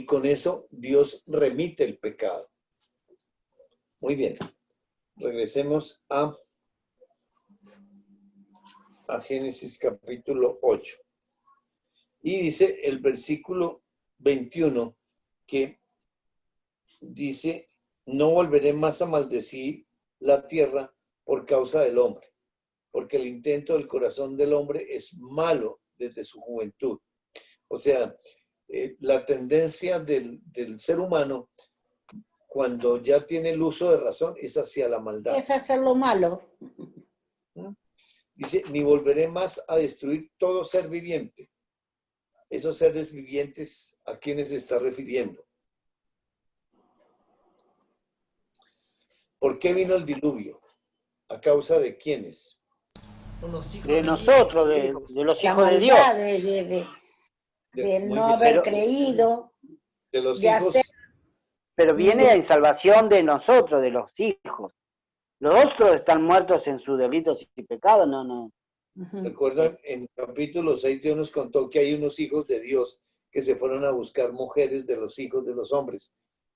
con eso Dios remite el pecado. Muy bien. Regresemos a Génesis capítulo 8. Y dice el versículo 21 que dice, no volveré más a maldecir la tierra por causa del hombre, porque el intento del corazón del hombre es malo desde su juventud. O sea, la tendencia del ser humano cuando ya tiene el uso de razón, es hacia la maldad. Es hacer lo malo. Dice, ni volveré más a destruir todo ser viviente. Esos seres vivientes, ¿a quiénes se está refiriendo? ¿Por qué vino el diluvio? ¿A causa de quiénes? Con los hijos De de nosotros, de los La hijos de Dios. maldad de Muy no bien. haber creído, De los de hijos, hacer- Pero viene en salvación de nosotros, de los hijos. Los otros están muertos en sus delitos y pecados, no. Ujú. recuerdan, en capítulo 6 Dios nos contó que hay unos hijos de Dios que se fueron a buscar mujeres de los hijos de los hombres.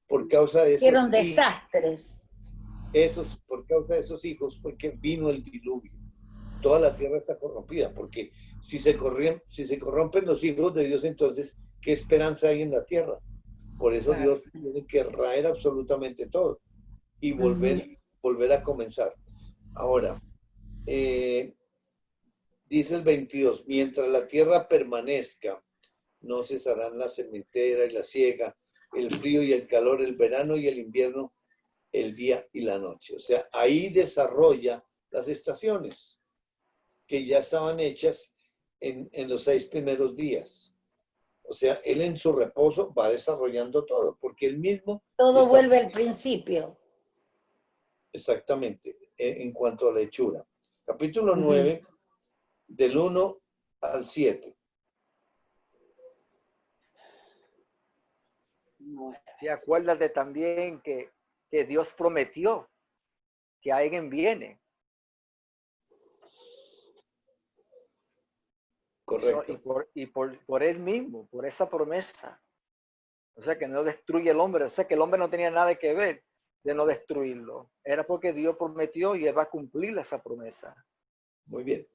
Por causa de Hicieron esos hijos, desastres. por causa de esos hijos fue que vino el diluvio. Toda la tierra está corrompida, porque si se corrompen los hijos de Dios, entonces, ¿qué esperanza hay en la tierra? Por eso Claro. Dios tiene que raer absolutamente todo y volver a comenzar. Ahora, dice el 22, mientras la tierra permanezca, no cesarán la sementera y la siega, el frío y el calor, el verano y el invierno, el día y la noche. O sea, ahí desarrolla las estaciones que ya estaban hechas en los 6 primeros días. O sea, él en su reposo va desarrollando todo, porque él mismo... Todo vuelve al principio. Exactamente, en cuanto a la hechura. Capítulo 9, del 1 al 7. Y acuérdate también que Dios prometió que alguien viene. Correcto. Y por él mismo, por esa promesa. O sea, que no destruye el hombre. O sea, que el hombre no tenía nada que ver de no destruirlo. Era porque Dios prometió y él va a cumplir esa promesa. Muy bien,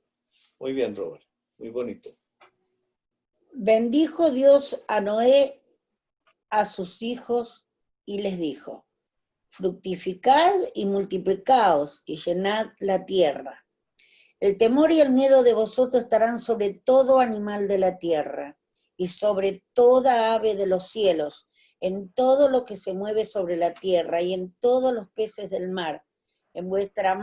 Robert. Muy bonito. Bendijo Dios a Noé, a sus hijos, y les dijo, fructificad y multiplicaos y llenad la tierra. El temor y el miedo de vosotros estarán sobre todo animal de la tierra y sobre toda ave de los cielos, en todo lo que se mueve sobre la tierra y en todos los peces del mar. En vuestras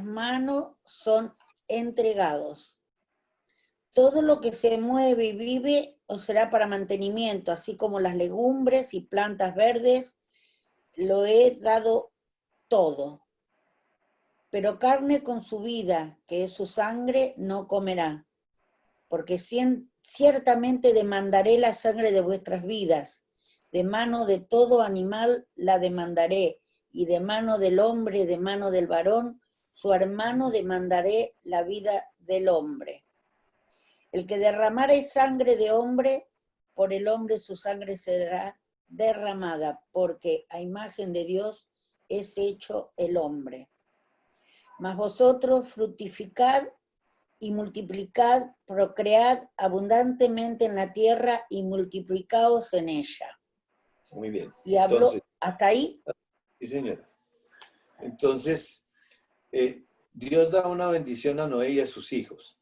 manos son entregados. Todo lo que se mueve y vive os será para mantenimiento, así como las legumbres y plantas verdes, lo he dado todo. Pero carne con su vida, que es su sangre, no comerá, porque ciertamente demandaré la sangre de vuestras vidas, de mano de todo animal la demandaré, y de mano del hombre, de mano del varón, su hermano demandaré la vida del hombre. El que derramare sangre de hombre, por el hombre su sangre será derramada, porque a imagen de Dios es hecho el hombre. Mas vosotros fructificad y multiplicad, procread abundantemente en la tierra y multiplicaos en ella. Muy bien. Y habló, Entonces, ¿hasta ahí? sí, señora. Entonces, Dios da una bendición a Noé y a sus hijos.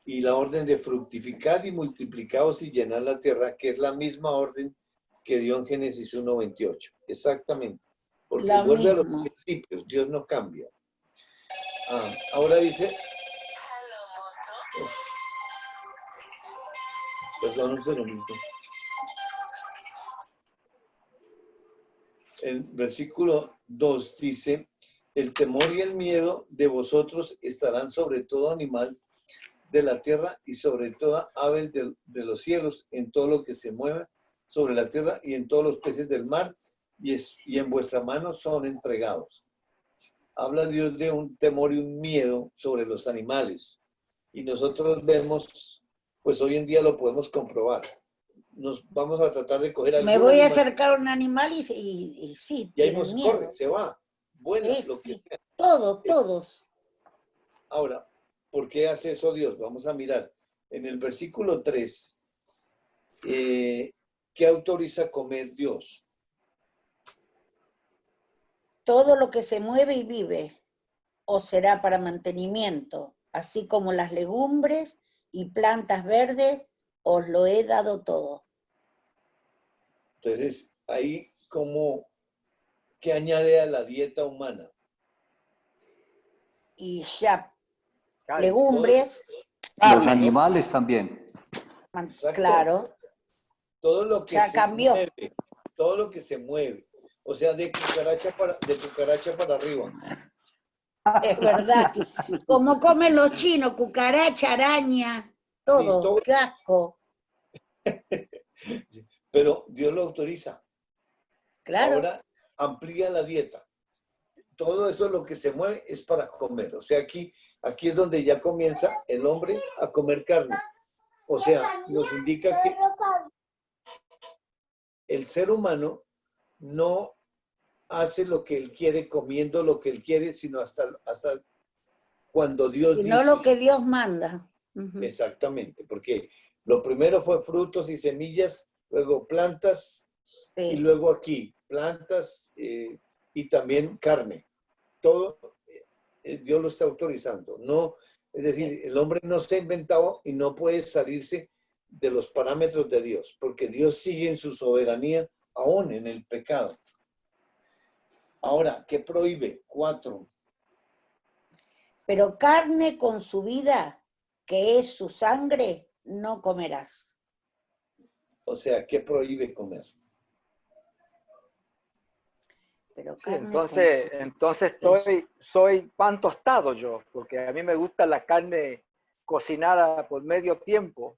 Y la orden de fructificar y multiplicaos y llenar la tierra, que es la misma orden que dio en Génesis 1:28. Exactamente. Porque La vuelve a los misma. principios, Dios no cambia. Ahora dice... Perdón, un segundito. El versículo 2 dice, el temor y el miedo de vosotros estarán sobre todo animal de la tierra y sobre toda ave de los cielos, en todo lo que se mueva sobre la tierra y en todos los peces del mar, y en vuestra mano son entregados. Habla Dios de un temor y un miedo sobre los animales. Y nosotros vemos, pues hoy en día lo podemos comprobar. Nos vamos a tratar de coger algún Me voy a animal, acercar a un animal y sí, y ahí tienen nos miedo. corre, se va, vuela, Sí, lo que sí, sea. todos. Ahora, ¿por qué hace eso Dios? Vamos a mirar. En el versículo 3, ¿qué autoriza comer Dios? Todo lo que se mueve y vive os será para mantenimiento, así como las legumbres y plantas verdes, os lo he dado todo. Entonces, ahí como, ¿qué añade a la dieta humana? Y ya, Carne. legumbres, Los carne, animales también. Exacto. claro, Todo lo que ya se cambió. mueve, todo lo que se mueve. O sea, de cucaracha para arriba. Es verdad. Como comen los chinos, cucaracha, araña, Sí, todo, todo. qué asco. Pero Dios lo autoriza. Claro. Ahora amplía la dieta. Todo eso lo que se mueve es para comer. O sea, aquí es donde ya comienza el hombre a comer carne. O sea, nos indica que el ser humano no hace lo que él quiere, comiendo lo que él quiere, sino hasta cuando Dios Y dice. no lo que Dios manda. Exactamente, porque lo primero fue frutos y semillas, luego plantas, Sí. y luego aquí plantas y también carne. Todo Dios lo está autorizando. No, es decir, el hombre no se ha inventado y no puede salirse de los parámetros de Dios, porque Dios sigue en su soberanía aún en el pecado. Ahora, ¿qué prohíbe? 4. Pero carne con su vida, que es su sangre, no comerás. O sea, ¿qué prohíbe comer? Pero Sí, carne entonces soy pan tostado yo, porque a mí me gusta la carne cocinada por medio tiempo,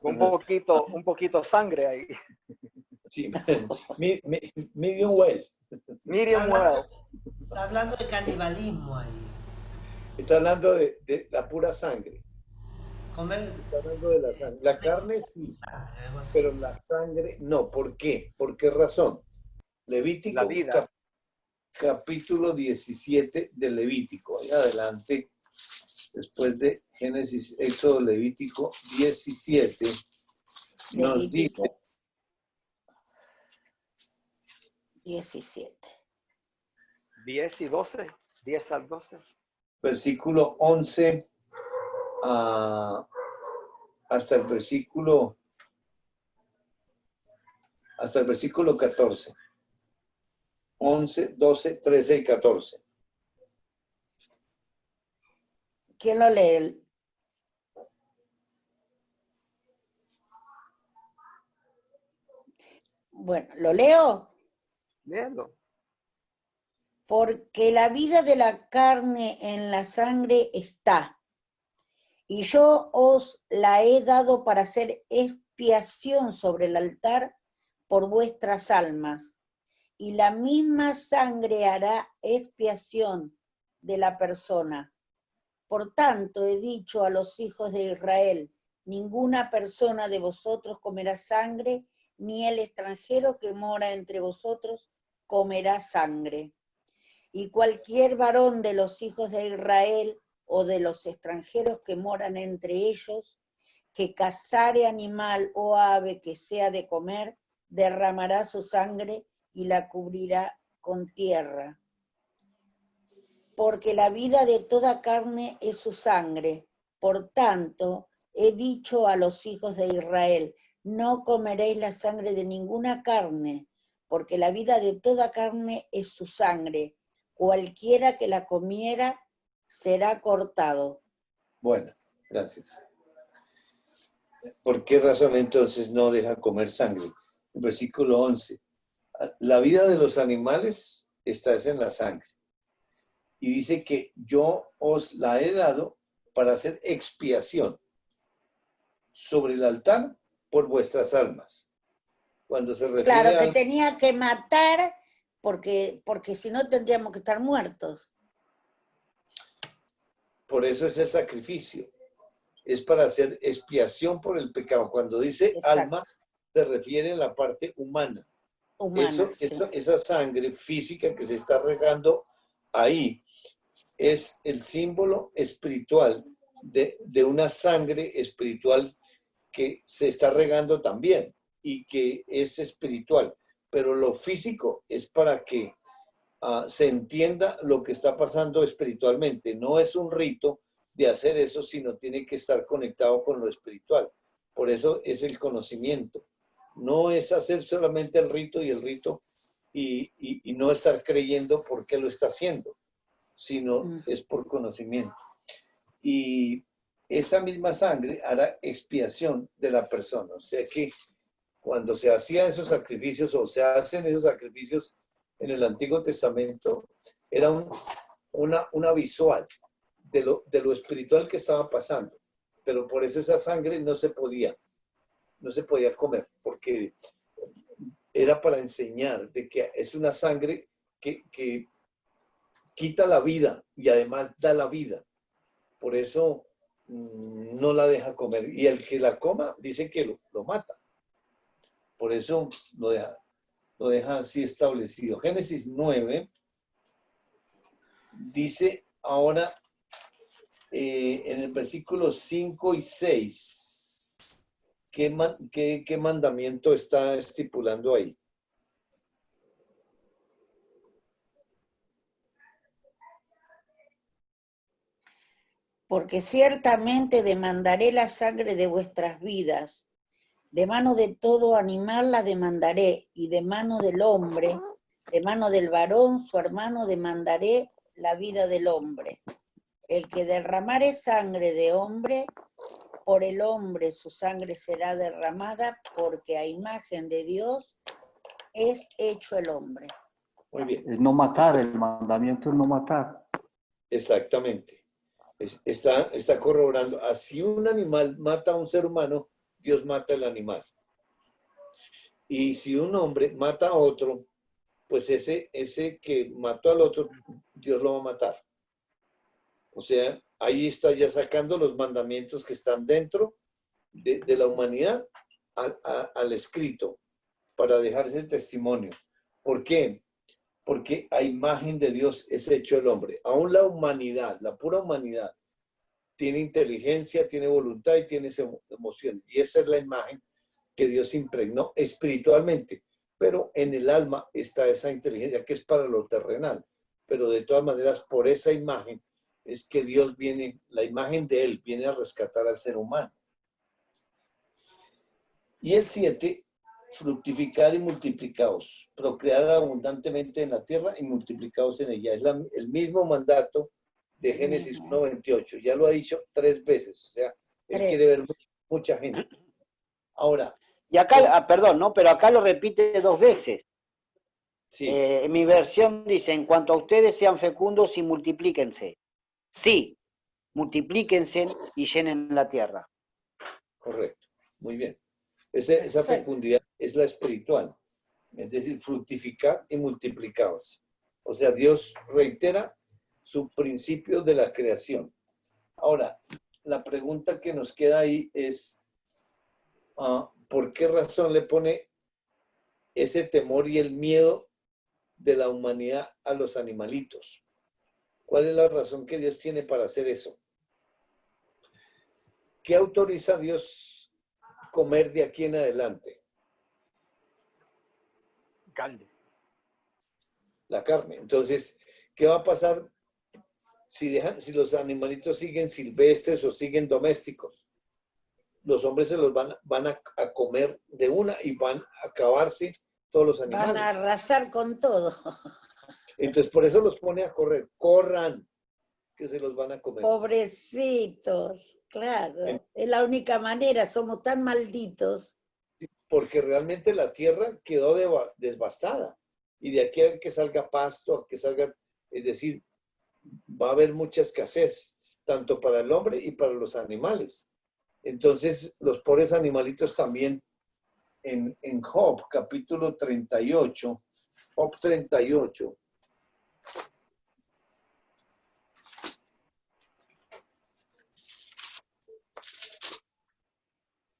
con un poquito sangre ahí. Sí, medium well. Medium well. Está hablando de canibalismo ahí. Está hablando de la pura sangre. Comer Está hablando de la sangre. La carne sí, algo así. pero la sangre no. ¿Por qué? ¿Por qué razón? Levítico, La vida. capítulo 17 de Levítico. Ahí adelante, después de Génesis, Éxodo, Levítico 17, nos dice, Levítico 17. 10 y 12, 10 al 12. versículo 11 hasta el versículo 14. 11, 12, 13 y 14. ¿Quién lo lee? Bueno, ¿lo leo? Léelo. Porque la vida de la carne en la sangre está, y yo os la he dado para hacer expiación sobre el altar por vuestras almas, y la misma sangre hará expiación de la persona. Por tanto, he dicho a los hijos de Israel, ninguna persona de vosotros comerá sangre, ni el extranjero que mora entre vosotros comerá sangre. Y cualquier varón de los hijos de Israel o de los extranjeros que moran entre ellos, que cazare animal o ave que sea de comer, derramará su sangre y la cubrirá con tierra. Porque la vida de toda carne es su sangre. Por tanto, he dicho a los hijos de Israel, no comeréis la sangre de ninguna carne, porque la vida de toda carne es su sangre. Cualquiera que la comiera será cortado. Bueno, gracias. ¿Por qué razón entonces no deja comer sangre? El versículo 11. La vida de los animales está en la sangre. Y dice que yo os la he dado para hacer expiación sobre el altar por vuestras almas. Cuando se refiere Claro, que a... tenía que matar porque si no tendríamos que estar muertos. Por eso es el sacrificio. Es para hacer expiación por el pecado. Cuando dice Exacto. alma, se refiere a la parte humana. Humana, sí. Esa sangre física que se está regando ahí es el símbolo espiritual de una sangre espiritual que se está regando también y que es espiritual. Pero lo físico es para que se entienda lo que está pasando espiritualmente. No es un rito de hacer eso, sino tiene que estar conectado con lo espiritual. Por eso es el conocimiento No es hacer solamente el rito y el rito y no estar creyendo por qué lo está haciendo, sino es por conocimiento. Y esa misma sangre hará expiación de la persona. O sea que cuando se hacían esos sacrificios o se hacen esos sacrificios en el Antiguo Testamento, era una visual de lo espiritual que estaba pasando. Pero por eso esa sangre no se podía comer, porque era para enseñar de que es una sangre que quita la vida y además da la vida. Por eso no la deja comer. Y el que la coma dice que lo mata. Por eso lo deja así establecido. Génesis 9 dice ahora en el versículo 5 y 6, ¿qué mandamiento está estipulando ahí? Porque ciertamente demandaré la sangre de vuestras vidas, de mano de todo animal la demandaré, y de mano del hombre, de mano del varón, su hermano, demandaré la vida del hombre. El que derramare sangre de hombre, por el hombre su sangre será derramada, porque a imagen de Dios es hecho el hombre. Muy bien. Es no matar, el mandamiento es no matar. Exactamente. Está corroborando. Así un animal mata a un ser humano, Dios mata al animal. Y si un hombre mata a otro, pues ese que mató al otro, Dios lo va a matar. O sea, ahí está ya sacando los mandamientos que están dentro de la humanidad al escrito, para dejar ese testimonio. ¿Por qué? Porque a imagen de Dios es hecho el hombre. Aún la humanidad, la pura humanidad, tiene inteligencia, tiene voluntad y tiene emociones. Y esa es la imagen que Dios impregnó espiritualmente. Pero en el alma está esa inteligencia que es para lo terrenal. Pero de todas maneras, por esa imagen es que Dios viene, la imagen de Él viene a rescatar al ser humano. Y el 7, fructificad y multiplicaos, procread abundantemente en la tierra y multiplicaos en ella. Es el mismo mandato de Génesis 1:28. Ya lo ha dicho 3 veces. O sea, Él quiere ver mucha gente. Ahora. Y acá, perdón, ¿no? Pero acá lo repite 2 veces. Sí. En mi versión dice, en cuanto a ustedes sean fecundos y multiplíquense. Sí, multiplíquense y llenen la tierra. Correcto, muy bien. Esa fecundidad es la espiritual, es decir, fructificar y multiplicaos. O sea, Dios reitera su principio de la creación. Ahora, la pregunta que nos queda ahí es, ¿por qué razón le pone ese temor y el miedo de la humanidad a los animalitos? ¿Cuál es la razón que Dios tiene para hacer eso? ¿Qué autoriza Dios comer de aquí en adelante? Carne. La carne. Entonces, ¿qué va a pasar si los animalitos siguen silvestres o siguen domésticos? Los hombres se los van a comer de una y van a acabarse todos los animales. Van a arrasar con todo. Entonces, por eso los pone a correr. Corran, que se los van a comer. Pobrecitos, claro. Es la única manera, somos tan malditos. Porque realmente la tierra quedó devastada. Y de aquí a que salga pasto, a que salga, es decir, va a haber mucha escasez, tanto para el hombre y para los animales. Entonces, los pobres animalitos también, en Job, capítulo 38, Job 38.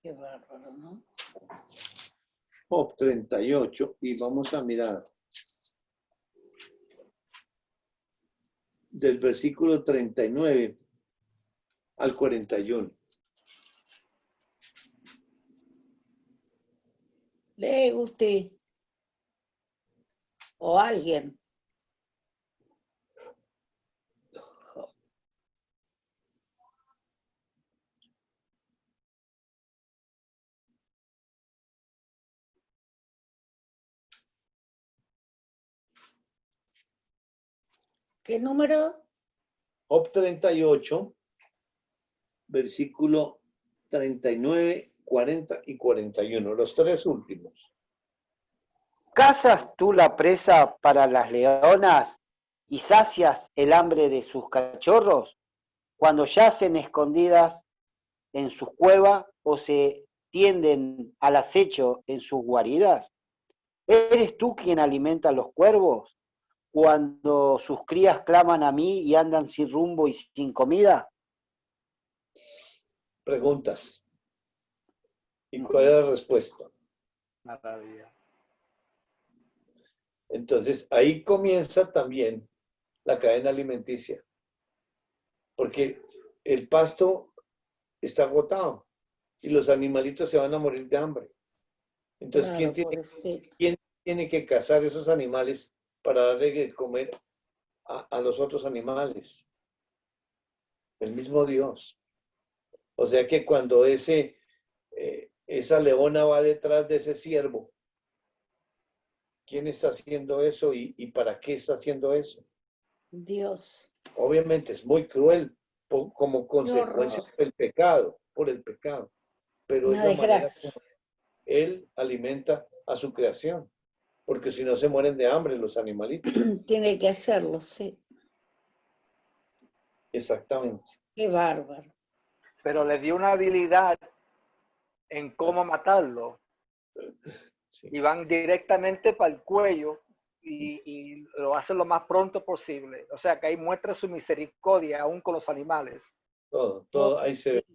Qué bárbaro, ¿no? Job 38, y vamos a mirar del versículo 39 al 41. Lee usted. O alguien. ¿Qué número? Job 38, versículo 39, 40 y 41, los tres últimos. ¿Cazas tú la presa para las leonas y sacias el hambre de sus cachorros cuando yacen escondidas en sus cuevas o se tienden al acecho en sus guaridas? ¿Eres tú quien alimenta a los cuervos cuando sus crías claman a mí y andan sin rumbo y sin comida? Preguntas. ¿Y cuál es la respuesta? Maravilla. Entonces, ahí comienza también la cadena alimenticia. Porque el pasto está agotado y los animalitos se van a morir de hambre. Entonces, Claro, ¿quién tiene que cazar esos animales para darle de comer a los otros animales? El mismo Dios. O sea que cuando esa leona va detrás de ese ciervo, ¿quién está haciendo eso y para qué está haciendo eso? Dios. Obviamente es muy cruel como consecuencia del pecado, por el pecado. Pero Una es la manera desgracia. como Él alimenta a su creación. Porque si no se mueren de hambre los animalitos. Tiene que hacerlo, sí. Exactamente. Qué bárbaro. Pero le dio una habilidad en cómo matarlo. Sí. Y van directamente para el cuello y lo hacen lo más pronto posible. O sea que ahí muestra su misericordia aún con los animales. Todo ahí se ve.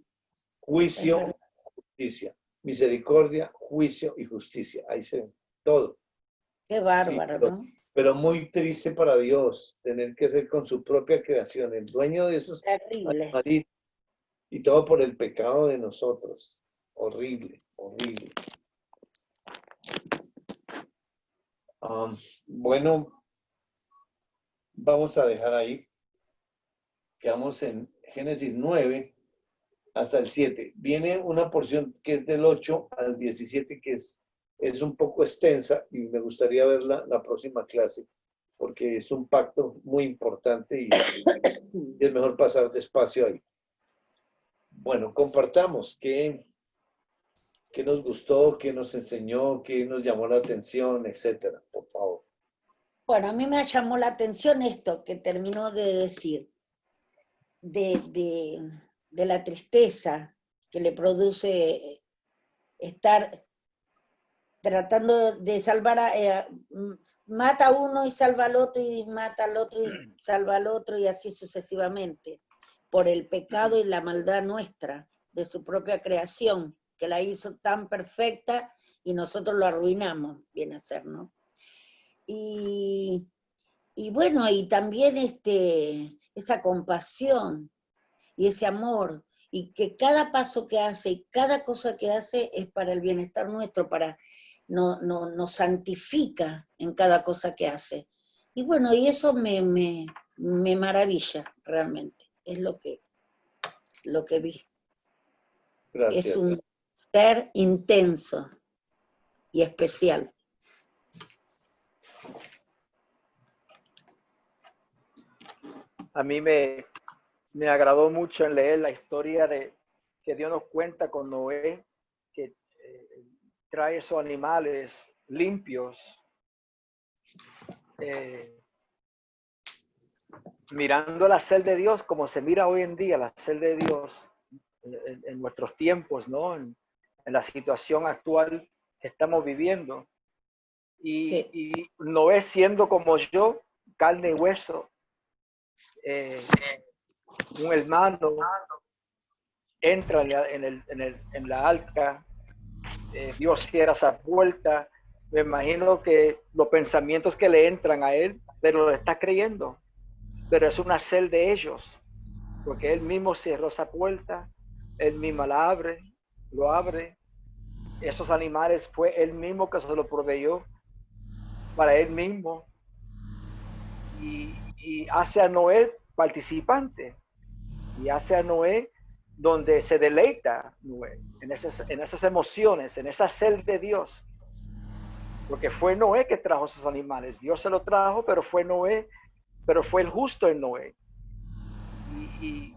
Juicio, justicia. Misericordia, juicio y justicia. Ahí se ve. Todo. Qué bárbaro, Sí, ¿no? pero muy triste para Dios tener que ser con su propia creación, el dueño de esos Terrible. animalitos, y todo por el pecado de nosotros. Horrible, horrible. Bueno, vamos a dejar ahí. Quedamos en Génesis 9 hasta el 7. Viene una porción que es del 8 al 17, que es un poco extensa y me gustaría verla la próxima clase, porque es un pacto muy importante y es mejor pasar despacio ahí. Bueno, compartamos qué nos gustó, qué nos enseñó, qué nos llamó la atención, etcétera, por favor. Bueno, a mí me llamó la atención esto que terminó de decir, de la tristeza que le produce estar tratando de salvar mata a uno y salva al otro, y mata al otro y salva al otro, y así sucesivamente, por el pecado y la maldad nuestra, de su propia creación, que la hizo tan perfecta y nosotros lo arruinamos, viene a ser, ¿no? Y bueno, y también esa compasión y ese amor, y que cada paso que hace y cada cosa que hace es para el bienestar nuestro, nos santifica en cada cosa que hace. Y bueno, y eso me maravilla realmente, es lo que vi. Gracias. Es un ser intenso y especial. A mí me agradó mucho en leer la historia que Dios nos cuenta con Noé, que trae esos animales limpios, mirando la sed de Dios como se mira hoy en día la sed de Dios en nuestros tiempos, ¿no? En la situación actual que estamos viviendo. Y Noé, siendo como yo, carne y hueso, un hermano entra en la arca, Dios cierra esa puerta. Me imagino que los pensamientos que le entran a él, pero lo está creyendo, pero es una sed de ellos, porque él mismo cerró esa puerta, él mismo la abre, lo abre. Esos animales fue él mismo que se lo proveyó para él mismo, y hace a Noé participante, y hace a Noé donde se deleita Noé, en esas emociones, en esa sed de Dios, porque fue Noé que trajo esos animales. Dios se lo trajo, pero fue Noé pero fue el justo en Noé. Y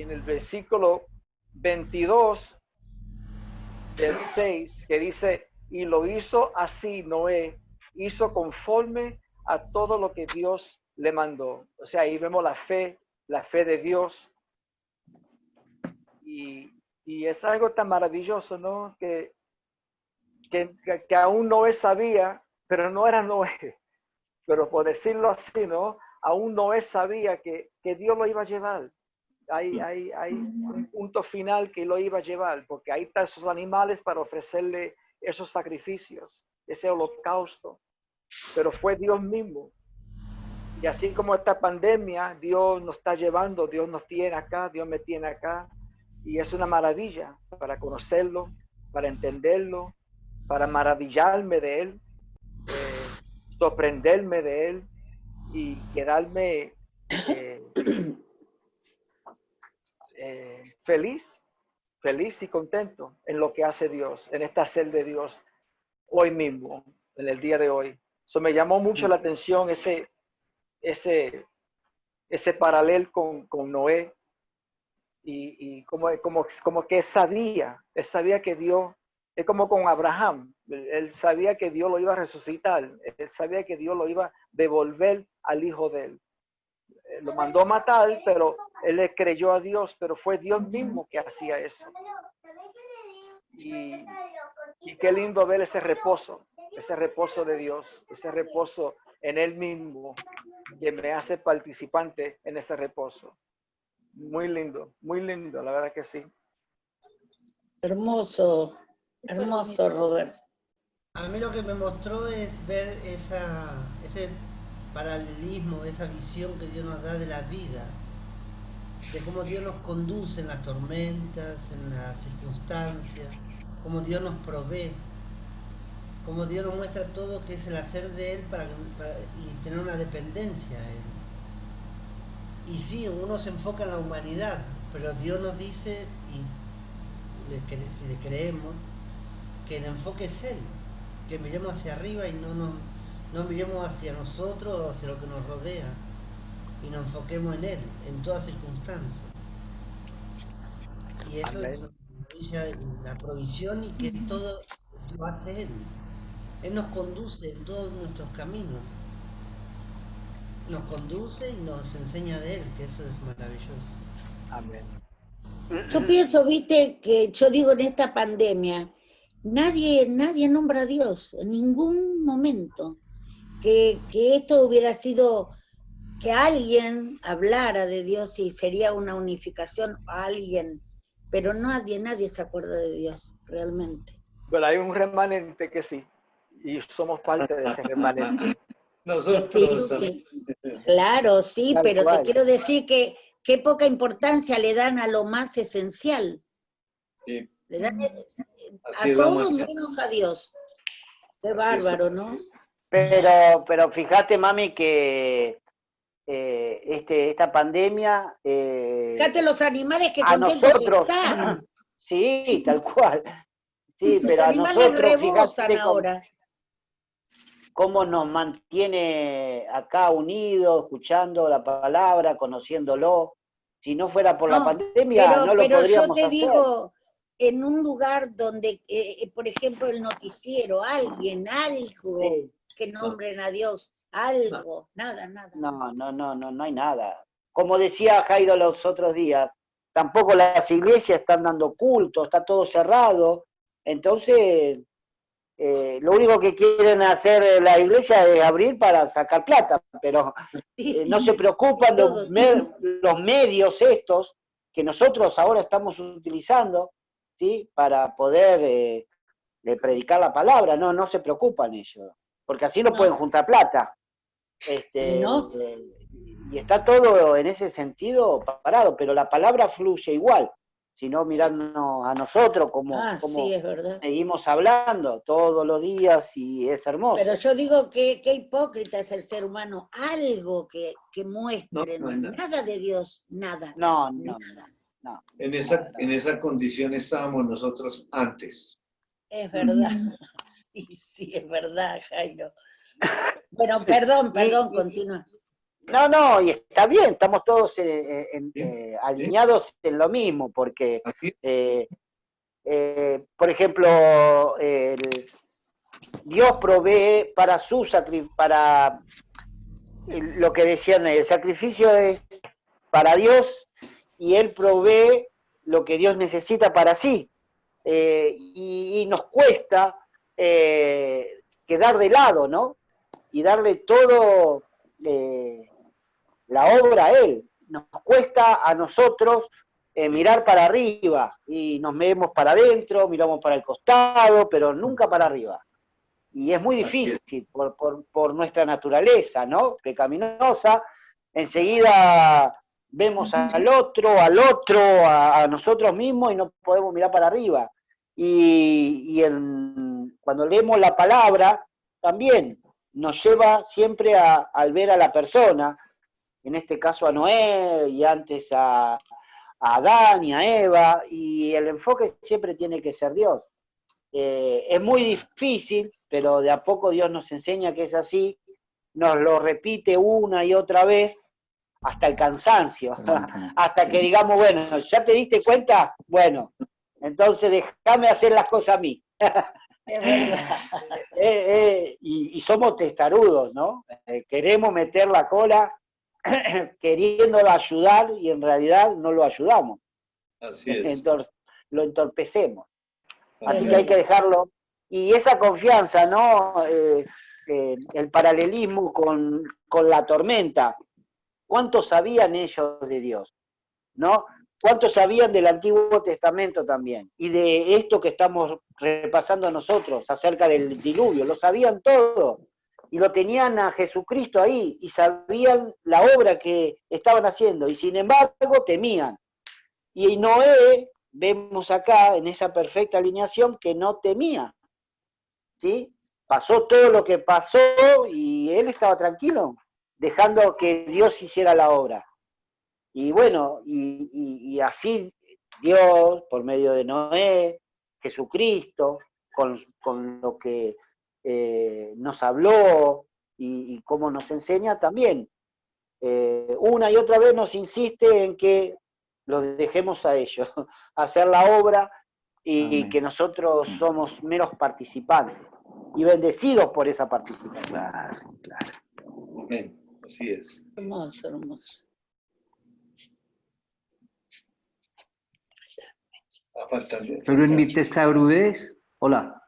en el versículo 22 del 6, que dice, y lo hizo así Noé, hizo conforme a todo lo que Dios le mandó. O sea, ahí vemos la fe de Dios. Y es algo tan maravilloso, ¿no? Que aún Noé sabía, pero no era Noé. Pero por decirlo así, ¿no? Aún Noé sabía que Dios lo iba a llevar. Hay un punto final que lo iba a llevar, porque ahí están esos animales para ofrecerle esos sacrificios, ese holocausto. Pero fue Dios mismo. Y así como esta pandemia, Dios nos está llevando, Dios nos tiene acá, Dios me tiene acá. Y es una maravilla para conocerlo, para entenderlo, para maravillarme de Él, sorprenderme de Él y quedarme feliz y contento en lo que hace Dios, en esta hacer de Dios hoy mismo, en el día de hoy. Eso me llamó mucho la atención ese paralelo con Noé y como que sabía que Dios, es como con Abraham, él sabía que Dios lo iba a resucitar, él sabía que Dios lo iba a devolver al hijo de él. Lo mandó a matar, pero él le creyó a Dios, pero fue Dios mismo que hacía eso. Y qué lindo ver ese reposo de Dios, ese reposo en Él mismo, que me hace participante en ese reposo. Muy lindo, la verdad que sí. Hermoso, hermoso, Robert. A mí lo que me mostró es ver ese paralelismo, esa visión que Dios nos da de la vida, de cómo Dios nos conduce en las tormentas, en las circunstancias, cómo Dios nos provee, cómo Dios nos muestra todo que es el hacer de Él y tener una dependencia a Él. Y sí, uno se enfoca en la humanidad, pero Dios nos dice, y si le creemos, que el enfoque es Él, que miremos hacia arriba y no miremos hacia nosotros o hacia lo que nos rodea, y nos enfoquemos en Él, en todas circunstancias. Y eso es la provisión y que todo lo hace Él. Él nos conduce en todos nuestros caminos. Nos conduce y nos enseña de Él, que eso es maravilloso. Amén. Yo pienso, viste, que yo digo en esta pandemia, nadie nombra a Dios en ningún momento. Que esto hubiera sido que alguien hablara de Dios y sería una unificación a alguien, pero nadie se acuerda de Dios, realmente. Bueno, hay un remanente que sí, y somos parte de ese remanente. Nosotros sí. Claro, sí, Tal pero cual. te quiero decir que qué poca importancia le dan a lo más esencial. Sí. Le dan Así a es la todos humanidad. menos a Dios. Qué Así bárbaro, es, ¿no? así es. Pero fíjate, mami, que esta pandemia Fíjate los animales que a contentos nosotros, están. sí, tal cual, sí, Los pero a animales nosotros, rebosan fíjate ahora. cómo nos mantiene acá unidos, escuchando la palabra, conociéndolo. Si no fuera por la pandemia, no lo pero yo podríamos te hacer. digo, en un lugar donde, por ejemplo, el noticiero, algo Sí. que nombren a Dios, algo, nada. No hay nada. Como decía Jairo los otros días, tampoco las iglesias están dando culto, está todo cerrado. Entonces, lo único que quieren hacer la iglesia es abrir para sacar plata, pero no se preocupan los medios estos que nosotros ahora estamos utilizando, ¿sí? Para poder predicar la palabra. No se preocupan ellos, porque así no pueden juntar plata. Y está todo en ese sentido parado, pero la palabra fluye igual, sino mirarnos a nosotros como sí, es verdad. Seguimos hablando todos los días y es hermoso. Pero yo digo que qué hipócrita es el ser humano, algo que muestre, nada de Dios, nada. No. En esa condición estábamos nosotros antes. Es verdad, sí, es verdad, Jairo. Bueno, perdón, continúa. No, y está bien, estamos todos alineados en lo mismo, porque, por ejemplo, Dios provee para para lo que decían, el sacrificio es para Dios y Él provee lo que Dios necesita para sí. Y nos cuesta quedar de lado, ¿no? Y darle todo la obra a Él. Nos cuesta a nosotros mirar para arriba y nos vemos para adentro, miramos para el costado, pero nunca para arriba. Y es muy difícil por nuestra naturaleza, ¿no? Pecaminosa. Enseguida vemos al otro, a nosotros mismos y no podemos mirar para arriba. Cuando leemos la palabra, también nos lleva siempre al ver a la persona, en este caso a Noé y antes a Adán y a Eva, y el enfoque siempre tiene que ser Dios. Es muy difícil, pero de a poco Dios nos enseña que es así, nos lo repite una y otra vez, hasta el cansancio, hasta que digamos, bueno, ¿ya te diste cuenta? Bueno, entonces déjame hacer las cosas a mí. Es verdad. Y somos testarudos, ¿no? Queremos meter la cola queriéndolo ayudar y en realidad no lo ayudamos. Así es. Lo entorpecemos. Así que hay que dejarlo. Y esa confianza, ¿no? El paralelismo con la tormenta. ¿Cuánto sabían ellos de Dios? ¿No? ¿Cuánto sabían del Antiguo Testamento también? Y de esto que estamos repasando nosotros acerca del diluvio. Lo sabían todo. Y lo tenían a Jesucristo ahí. Y sabían la obra que estaban haciendo. Y sin embargo temían. Y Noé, vemos acá en esa perfecta alineación que no temía. ¿Sí? Pasó todo lo que pasó y él estaba tranquilo, dejando que Dios hiciera la obra. Y bueno, y así Dios, por medio de Noé, Jesucristo, con lo que nos habló y cómo nos enseña también, una y otra vez nos insiste en que los dejemos a ellos, hacer la obra y que nosotros somos meros participantes y bendecidos por esa participación. Claro, claro. Amén. Así es. Hermoso, hermoso. Pero en mi testarudez, hola,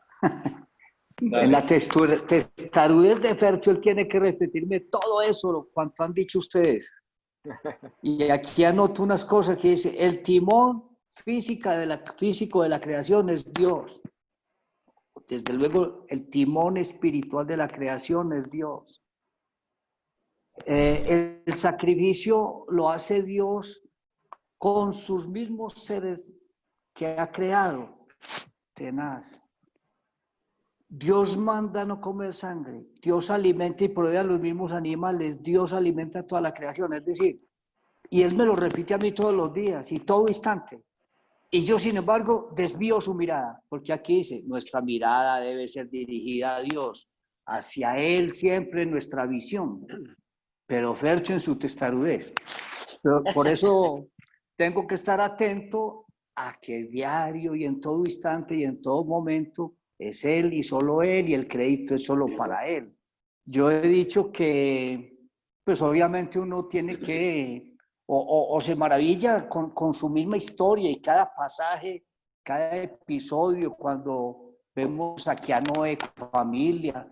en la testarudez de Fercho, él tiene que repetirme todo eso, cuanto han dicho ustedes. Y aquí anoto unas cosas que dice, el timón físico de la creación es Dios. Desde luego, el timón espiritual de la creación es Dios. El sacrificio lo hace Dios con sus mismos seres que ha creado. Tenaz. Dios manda no comer sangre. Dios alimenta y provee a los mismos animales. Dios alimenta a toda la creación. Es decir, y Él me lo repite a mí todos los días y todo instante. Y yo, sin embargo, desvío su mirada, porque aquí dice, nuestra mirada debe ser dirigida a Dios, hacia Él siempre nuestra visión, pero Fercho en su testarudez. Pero por eso tengo que estar atento a que diario y en todo instante y en todo momento es Él y solo Él y el crédito es solo para Él. Yo he dicho que, pues obviamente uno tiene que... O se maravilla con su misma historia y cada pasaje, cada episodio, cuando vemos aquí a Noé con familia,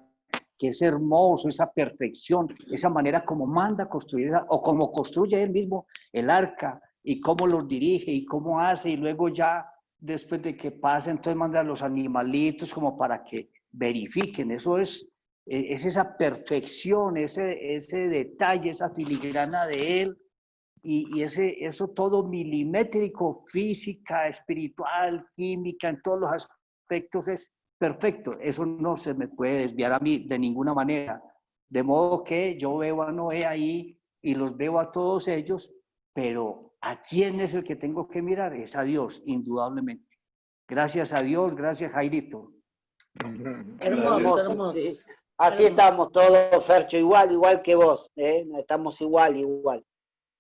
que es hermoso, esa perfección, esa manera como manda construir, o como construye él mismo el arca, y cómo los dirige, y cómo hace, y luego ya, después de que pase, entonces manda a los animalitos como para que verifiquen. Eso es esa perfección, ese detalle, esa filigrana de él, y eso todo milimétrico, física, espiritual, química, en todos los aspectos es perfecto. Eso no se me puede desviar a mí de ninguna manera. De modo que yo veo a Noé ahí y los veo a todos ellos, pero ¿a quién es el que tengo que mirar? Es a Dios, indudablemente. Gracias a Dios, gracias Jairito. Hermoso, hermoso. Así estamos todos, Fercho, igual que vos, ¿eh? Estamos igual.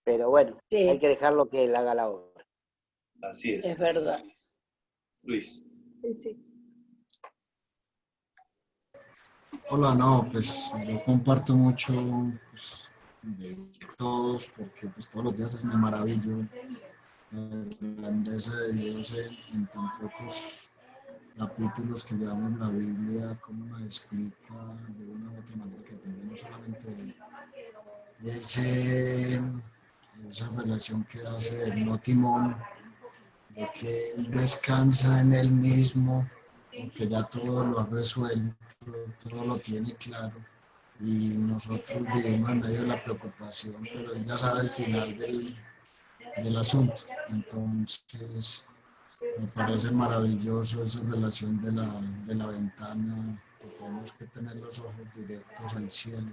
Pero bueno, Sí. hay que dejarlo que él haga la obra. Así es. Es verdad. Luis. Sí. Hola, no, pues yo comparto mucho pues, de todos, porque pues todos los días me maravillo la grandeza de Dios en tan pocos capítulos que veamos la Biblia, cómo nos explica de una u otra manera que depende no solamente de esa relación que hace el no timón, de que él descansa en él mismo, porque ya todo lo ha resuelto, todo lo tiene claro, y nosotros vivimos en medio de la preocupación, pero él ya sabe el final del asunto. Entonces, me parece maravilloso esa relación de la ventana, que tenemos que tener los ojos directos al cielo,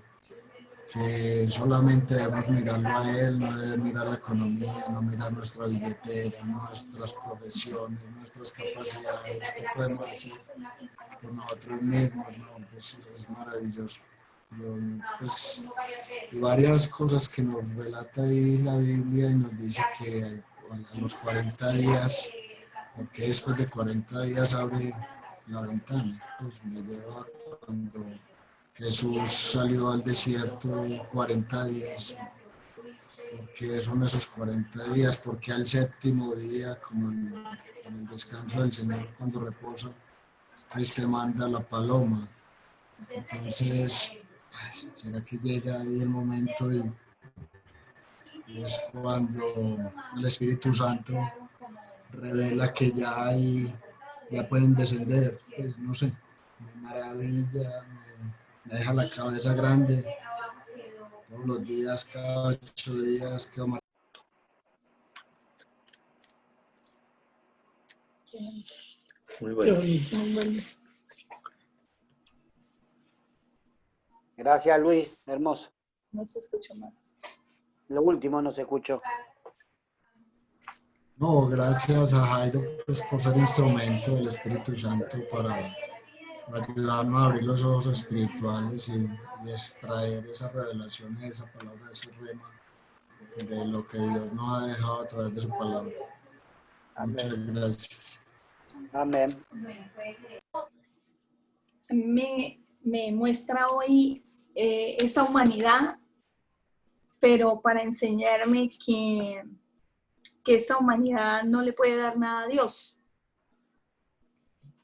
que solamente debemos mirarlo a él, no debemos mirar la economía, no mirar nuestra billetera, nuestras profesiones, nuestras capacidades, qué podemos hacer por nosotros mismos, ¿no? Pues es maravilloso. Pues, varias cosas que nos relata ahí la Biblia y nos dice que a los 40 días, porque después de 40 días abre la ventana, pues me lleva cuando Jesús salió al desierto 40 días. ¿Por qué son esos 40 días? Porque al séptimo día, como en el descanso del Señor, cuando reposa, es que manda la paloma. Entonces, ¿será que llega ahí el momento y es cuando el Espíritu Santo revela que ya pueden descender? Pues no sé, me maravilla, me deja la cabeza grande. Todos los días, cada 8 días, quedo mar... Muy bueno. Gracias, Luis, hermoso. No se escuchó más. Lo último no se escuchó. No, gracias a Jairo pues, por ser instrumento del Espíritu Santo para ayudarnos a abrir los ojos espirituales y extraer esa revelación, esa palabra, ese rema de lo que Dios nos ha dejado a través de su palabra. Amén. Muchas gracias. Amén. Me muestra hoy esa humanidad, pero para enseñarme que esa humanidad no le puede dar nada a Dios.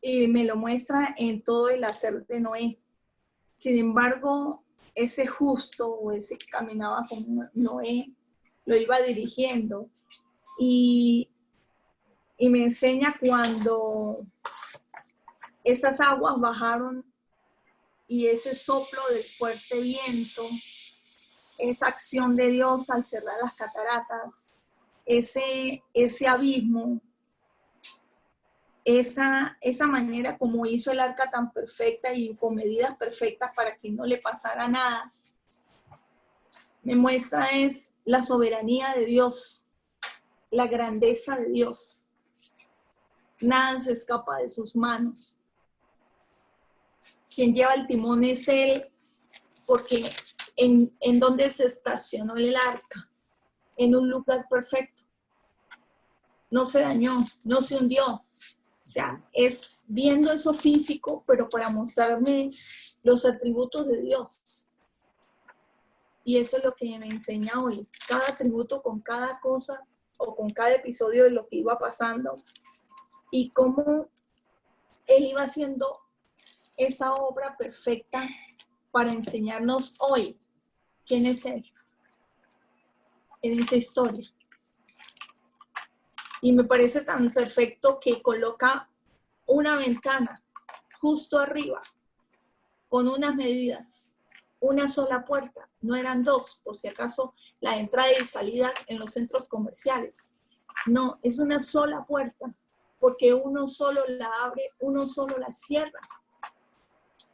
Y me lo muestra en todo el hacer de Noé. Sin embargo, ese justo o ese que caminaba con Noé lo iba dirigiendo. Y me enseña cuando esas aguas bajaron y ese soplo del fuerte viento, esa acción de Dios al cerrar las cataratas, ese abismo, esa manera como hizo el arca tan perfecta y con medidas perfectas para que no le pasara nada, me muestra es la soberanía de Dios, la grandeza de Dios. Nada se escapa de sus manos. Quien lleva el timón es Él, porque en donde se estacionó el arca, en un lugar perfecto. No se dañó, no se hundió. O sea, es viendo eso físico, pero para mostrarme los atributos de Dios. Y eso es lo que me enseña hoy. Cada atributo con cada cosa o con cada episodio de lo que iba pasando y cómo Él iba haciendo esa obra perfecta para enseñarnos hoy quién es Él en esa historia. Y me parece tan perfecto que coloca una ventana justo arriba con unas medidas, una sola puerta, no eran dos, por si acaso la entrada y salida en los centros comerciales. No, es una sola puerta, porque uno solo la abre, uno solo la cierra.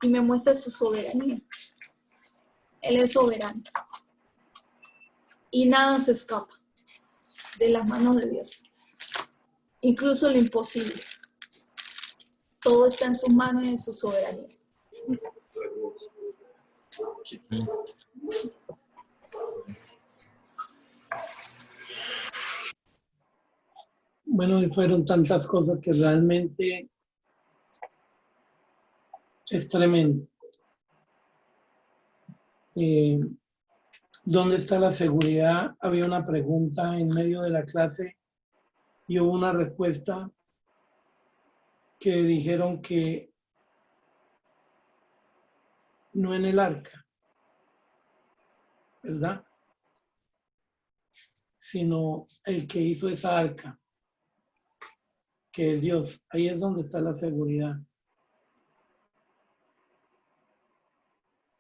Y me muestra su soberanía. Él es soberano. Y nada se escapa de las manos de Dios. Incluso lo imposible. Todo está en sus manos y en su soberanía. Bueno, y fueron tantas cosas que realmente es tremendo. ¿Dónde está la seguridad? Había una pregunta en medio de la clase y hubo una respuesta que dijeron que no en el arca, ¿verdad? Sino el que hizo esa arca, que es Dios. Ahí es donde está la seguridad.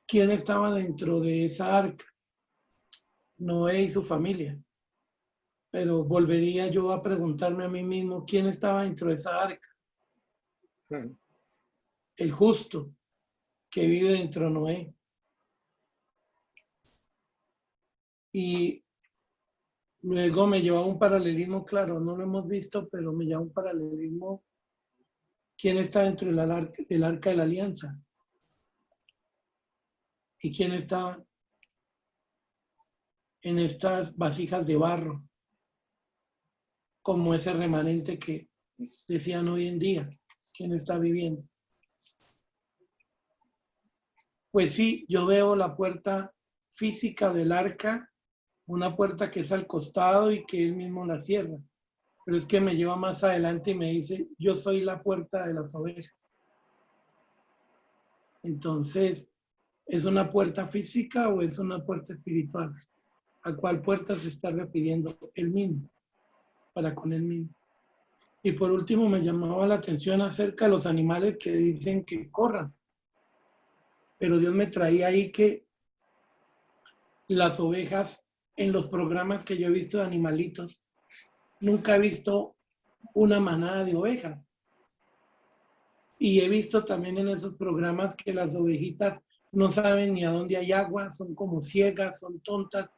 ¿Quién estaba dentro de esa arca? Noé y su familia. Pero volvería yo a preguntarme a mí mismo, ¿quién estaba dentro de esa arca? El justo que vive dentro de Noé. Y luego me lleva a un paralelismo, claro, no lo hemos visto, pero me lleva a un paralelismo. ¿Quién está dentro del arca de la alianza? ¿Y quién está en estas vasijas de barro? Como ese remanente que decían hoy en día. ¿Quién está viviendo? Pues sí, yo veo la puerta física del arca, una puerta que es al costado y que él mismo la cierra. Pero es que me lleva más adelante y me dice, yo soy la puerta de las ovejas. Entonces, ¿es una puerta física o es una puerta espiritual? ¿A cuál puerta se está refiriendo él mismo? Para con él mismo. Y por último, me llamaba la atención acerca de los animales que dicen que corran. Pero Dios me traía ahí que las ovejas, en los programas que yo he visto de animalitos, nunca he visto una manada de ovejas. Y he visto también en esos programas que las ovejitas no saben ni a dónde hay agua, son como ciegas, son tontas,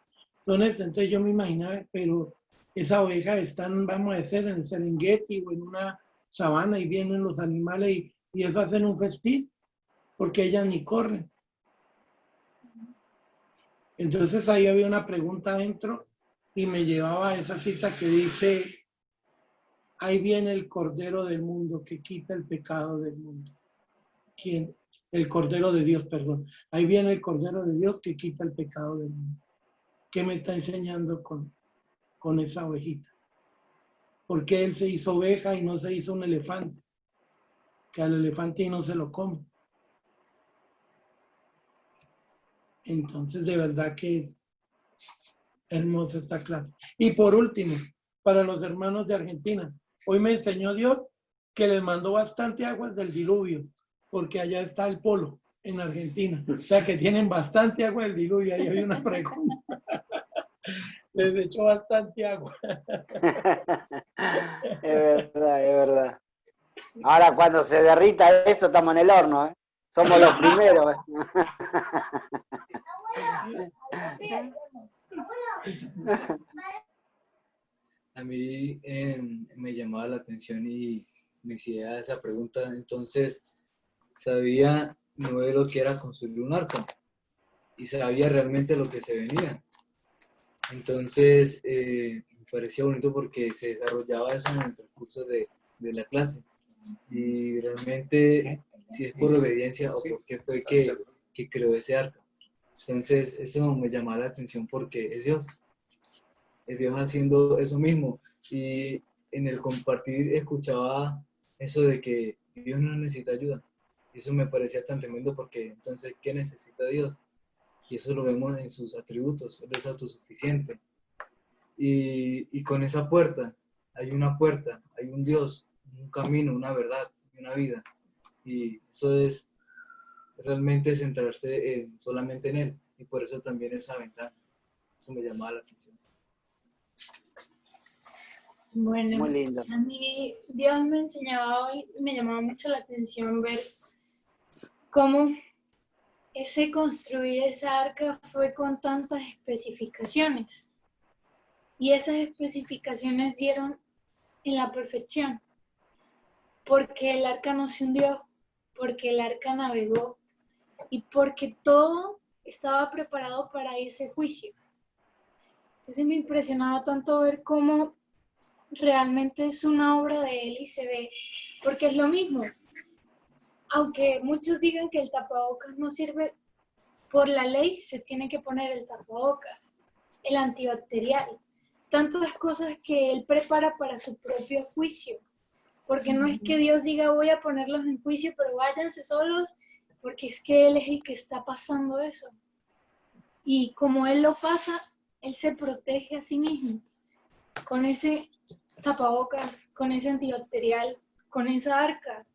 son estas. Entonces yo me imaginaba, pero esa oveja están, vamos a decir, en el Serengeti o en una sabana y vienen los animales y eso hacen un festín, porque ellas ni corren. Entonces ahí había una pregunta adentro y me llevaba a esa cita que dice, ahí viene el Cordero del mundo que quita el pecado del mundo. ¿Quién? El Cordero de Dios, perdón. Ahí viene el Cordero de Dios que quita el pecado del mundo. ¿Qué me está enseñando con esa ovejita? ¿Por qué él se hizo oveja y no se hizo un elefante? Que al elefante no se lo come. Entonces, de verdad que es hermosa esta clase. Y por último, para los hermanos de Argentina, hoy me enseñó Dios que les mandó bastante aguas del diluvio, porque allá está el polo, en Argentina. O sea que tienen bastante agua del diluvio. Ahí había una pregunta. Les echó bastante agua. Es verdad, es verdad. Ahora cuando se derrita eso, estamos en el horno, ¿eh? Somos los primeros. A mí me llamaba la atención y me hacía esa pregunta. Entonces, sabía Noé lo que era construir un arca y sabía realmente lo que se venía. Entonces, me parecía bonito porque se desarrollaba eso en el transcurso de la clase. Y realmente, si es por obediencia o por qué fue que creó ese arca. Entonces, eso me llamaba la atención porque es Dios. Es Dios haciendo eso mismo. Y en el compartir escuchaba eso de que Dios no necesita ayuda. Y eso me parecía tan tremendo porque entonces, ¿qué necesita Dios? Y eso lo vemos en sus atributos. Él es autosuficiente. Y con esa puerta, hay una puerta, hay un Dios, un camino, una verdad, una vida. Y eso es realmente centrarse solamente en Él. Y por eso también esa ventana. Eso me llamaba la atención. Bueno, Muy lindo. a mí Dios me enseñaba hoy, me llamaba mucho la atención ver cómo ese construir esa arca fue con tantas especificaciones. Y esas especificaciones dieron en la perfección. Porque el arca no se hundió, porque el arca navegó y porque todo estaba preparado para ese juicio. Entonces me impresionaba tanto ver cómo realmente es una obra de él y se ve, porque es lo mismo. Aunque muchos digan que el tapabocas no sirve, por la ley se tiene que poner el tapabocas, el antibacterial, tantas cosas que él prepara para su propio juicio. Porque no es que Dios diga voy a ponerlos en juicio, pero váyanse solos, porque es que Él es el que está pasando eso. Y como Él lo pasa, Él se protege a sí mismo. Con ese tapabocas, con ese antibacterial, con esa arca,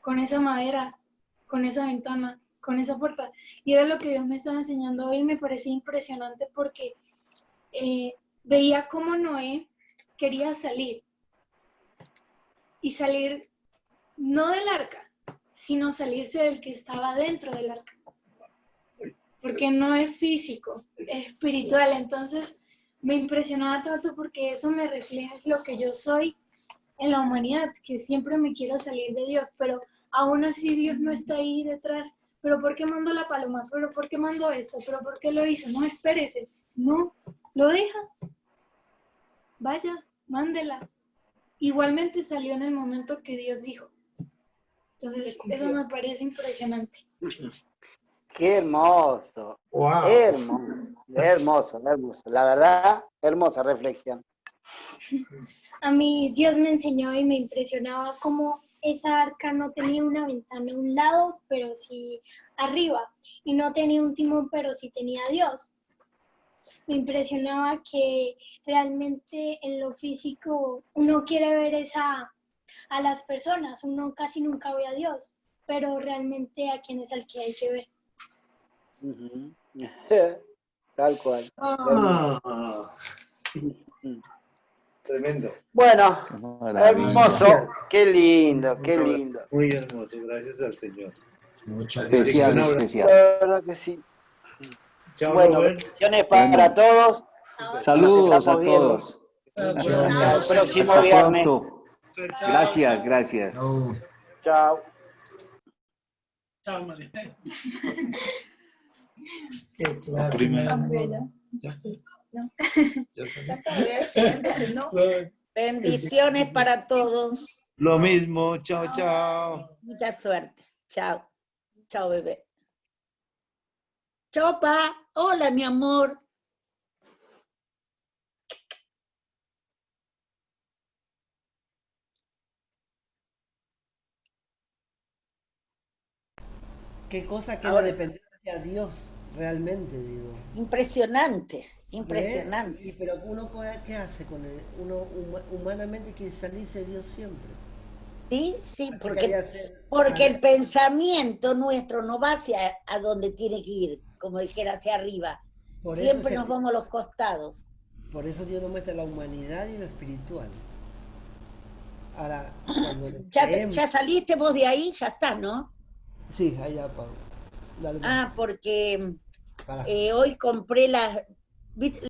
con esa madera, con esa ventana, con esa puerta. Y era lo que Dios me estaba enseñando hoy y me parecía impresionante porque veía cómo Noé quería salir. Y salir no del arca, sino salirse del que estaba dentro del arca. Porque no es físico, es espiritual. Entonces me impresionaba tanto porque eso me refleja lo que yo soy en la humanidad, que siempre me quiero salir de Dios, pero aún así Dios no está ahí detrás. ¿Pero por qué mandó la paloma? ¿Pero por qué mandó esto? ¿Pero por qué lo hizo? No, espérese. No, lo deja. Vaya, mándela. Igualmente salió en el momento que Dios dijo. Entonces, eso me parece impresionante. Qué hermoso. Wow. Hermoso. La verdad, hermosa reflexión. A mí Dios me enseñó y me impresionaba cómo esa arca no tenía una ventana a un lado, pero sí arriba. Y no tenía un timón, pero sí tenía a Dios. Me impresionaba que realmente en lo físico uno quiere ver a las personas, uno casi nunca ve a Dios, pero realmente a quién es al que hay que ver. Uh-huh. Tal cual. Tremendo. Bueno, hermoso. Gracias. Qué lindo. Muy hermoso, gracias al Señor. Muchas Especial, gracias. especial. La verdad que sí. Chao, Bueno, Robert. bendiciones para todos. Saludos Nos a estamos viendo todos. el próximo Hasta viernes. pronto. Gracias, gracias. Chao. Chao. Chao, María. La primera. Bendiciones para todos. Lo mismo, chao, chao. Mucha suerte. Chao. Chao, bebé. Chao, pa. Hola, mi amor. ¿Qué cosa queda Ahora- dependiente a Dios realmente, digo? Impresionante, ¿Eh? impresionante. Pero uno, ¿qué hace con él? Uno humanamente quiere salirse de Dios siempre. Sí, sí, Así porque, quería hacer- porque el pensamiento nuestro no va hacia a donde tiene que ir, como dijera, hacia arriba. Por eso Siempre se- nos vamos a los costados. Por eso Dios nos muestra la humanidad y lo espiritual. Ahora, cuando le creemos- ¿Ya saliste vos de ahí? Ya estás, ¿no? Sí, allá, Pablo. Dale, Ah, porque para. hoy compré las... ¿viste?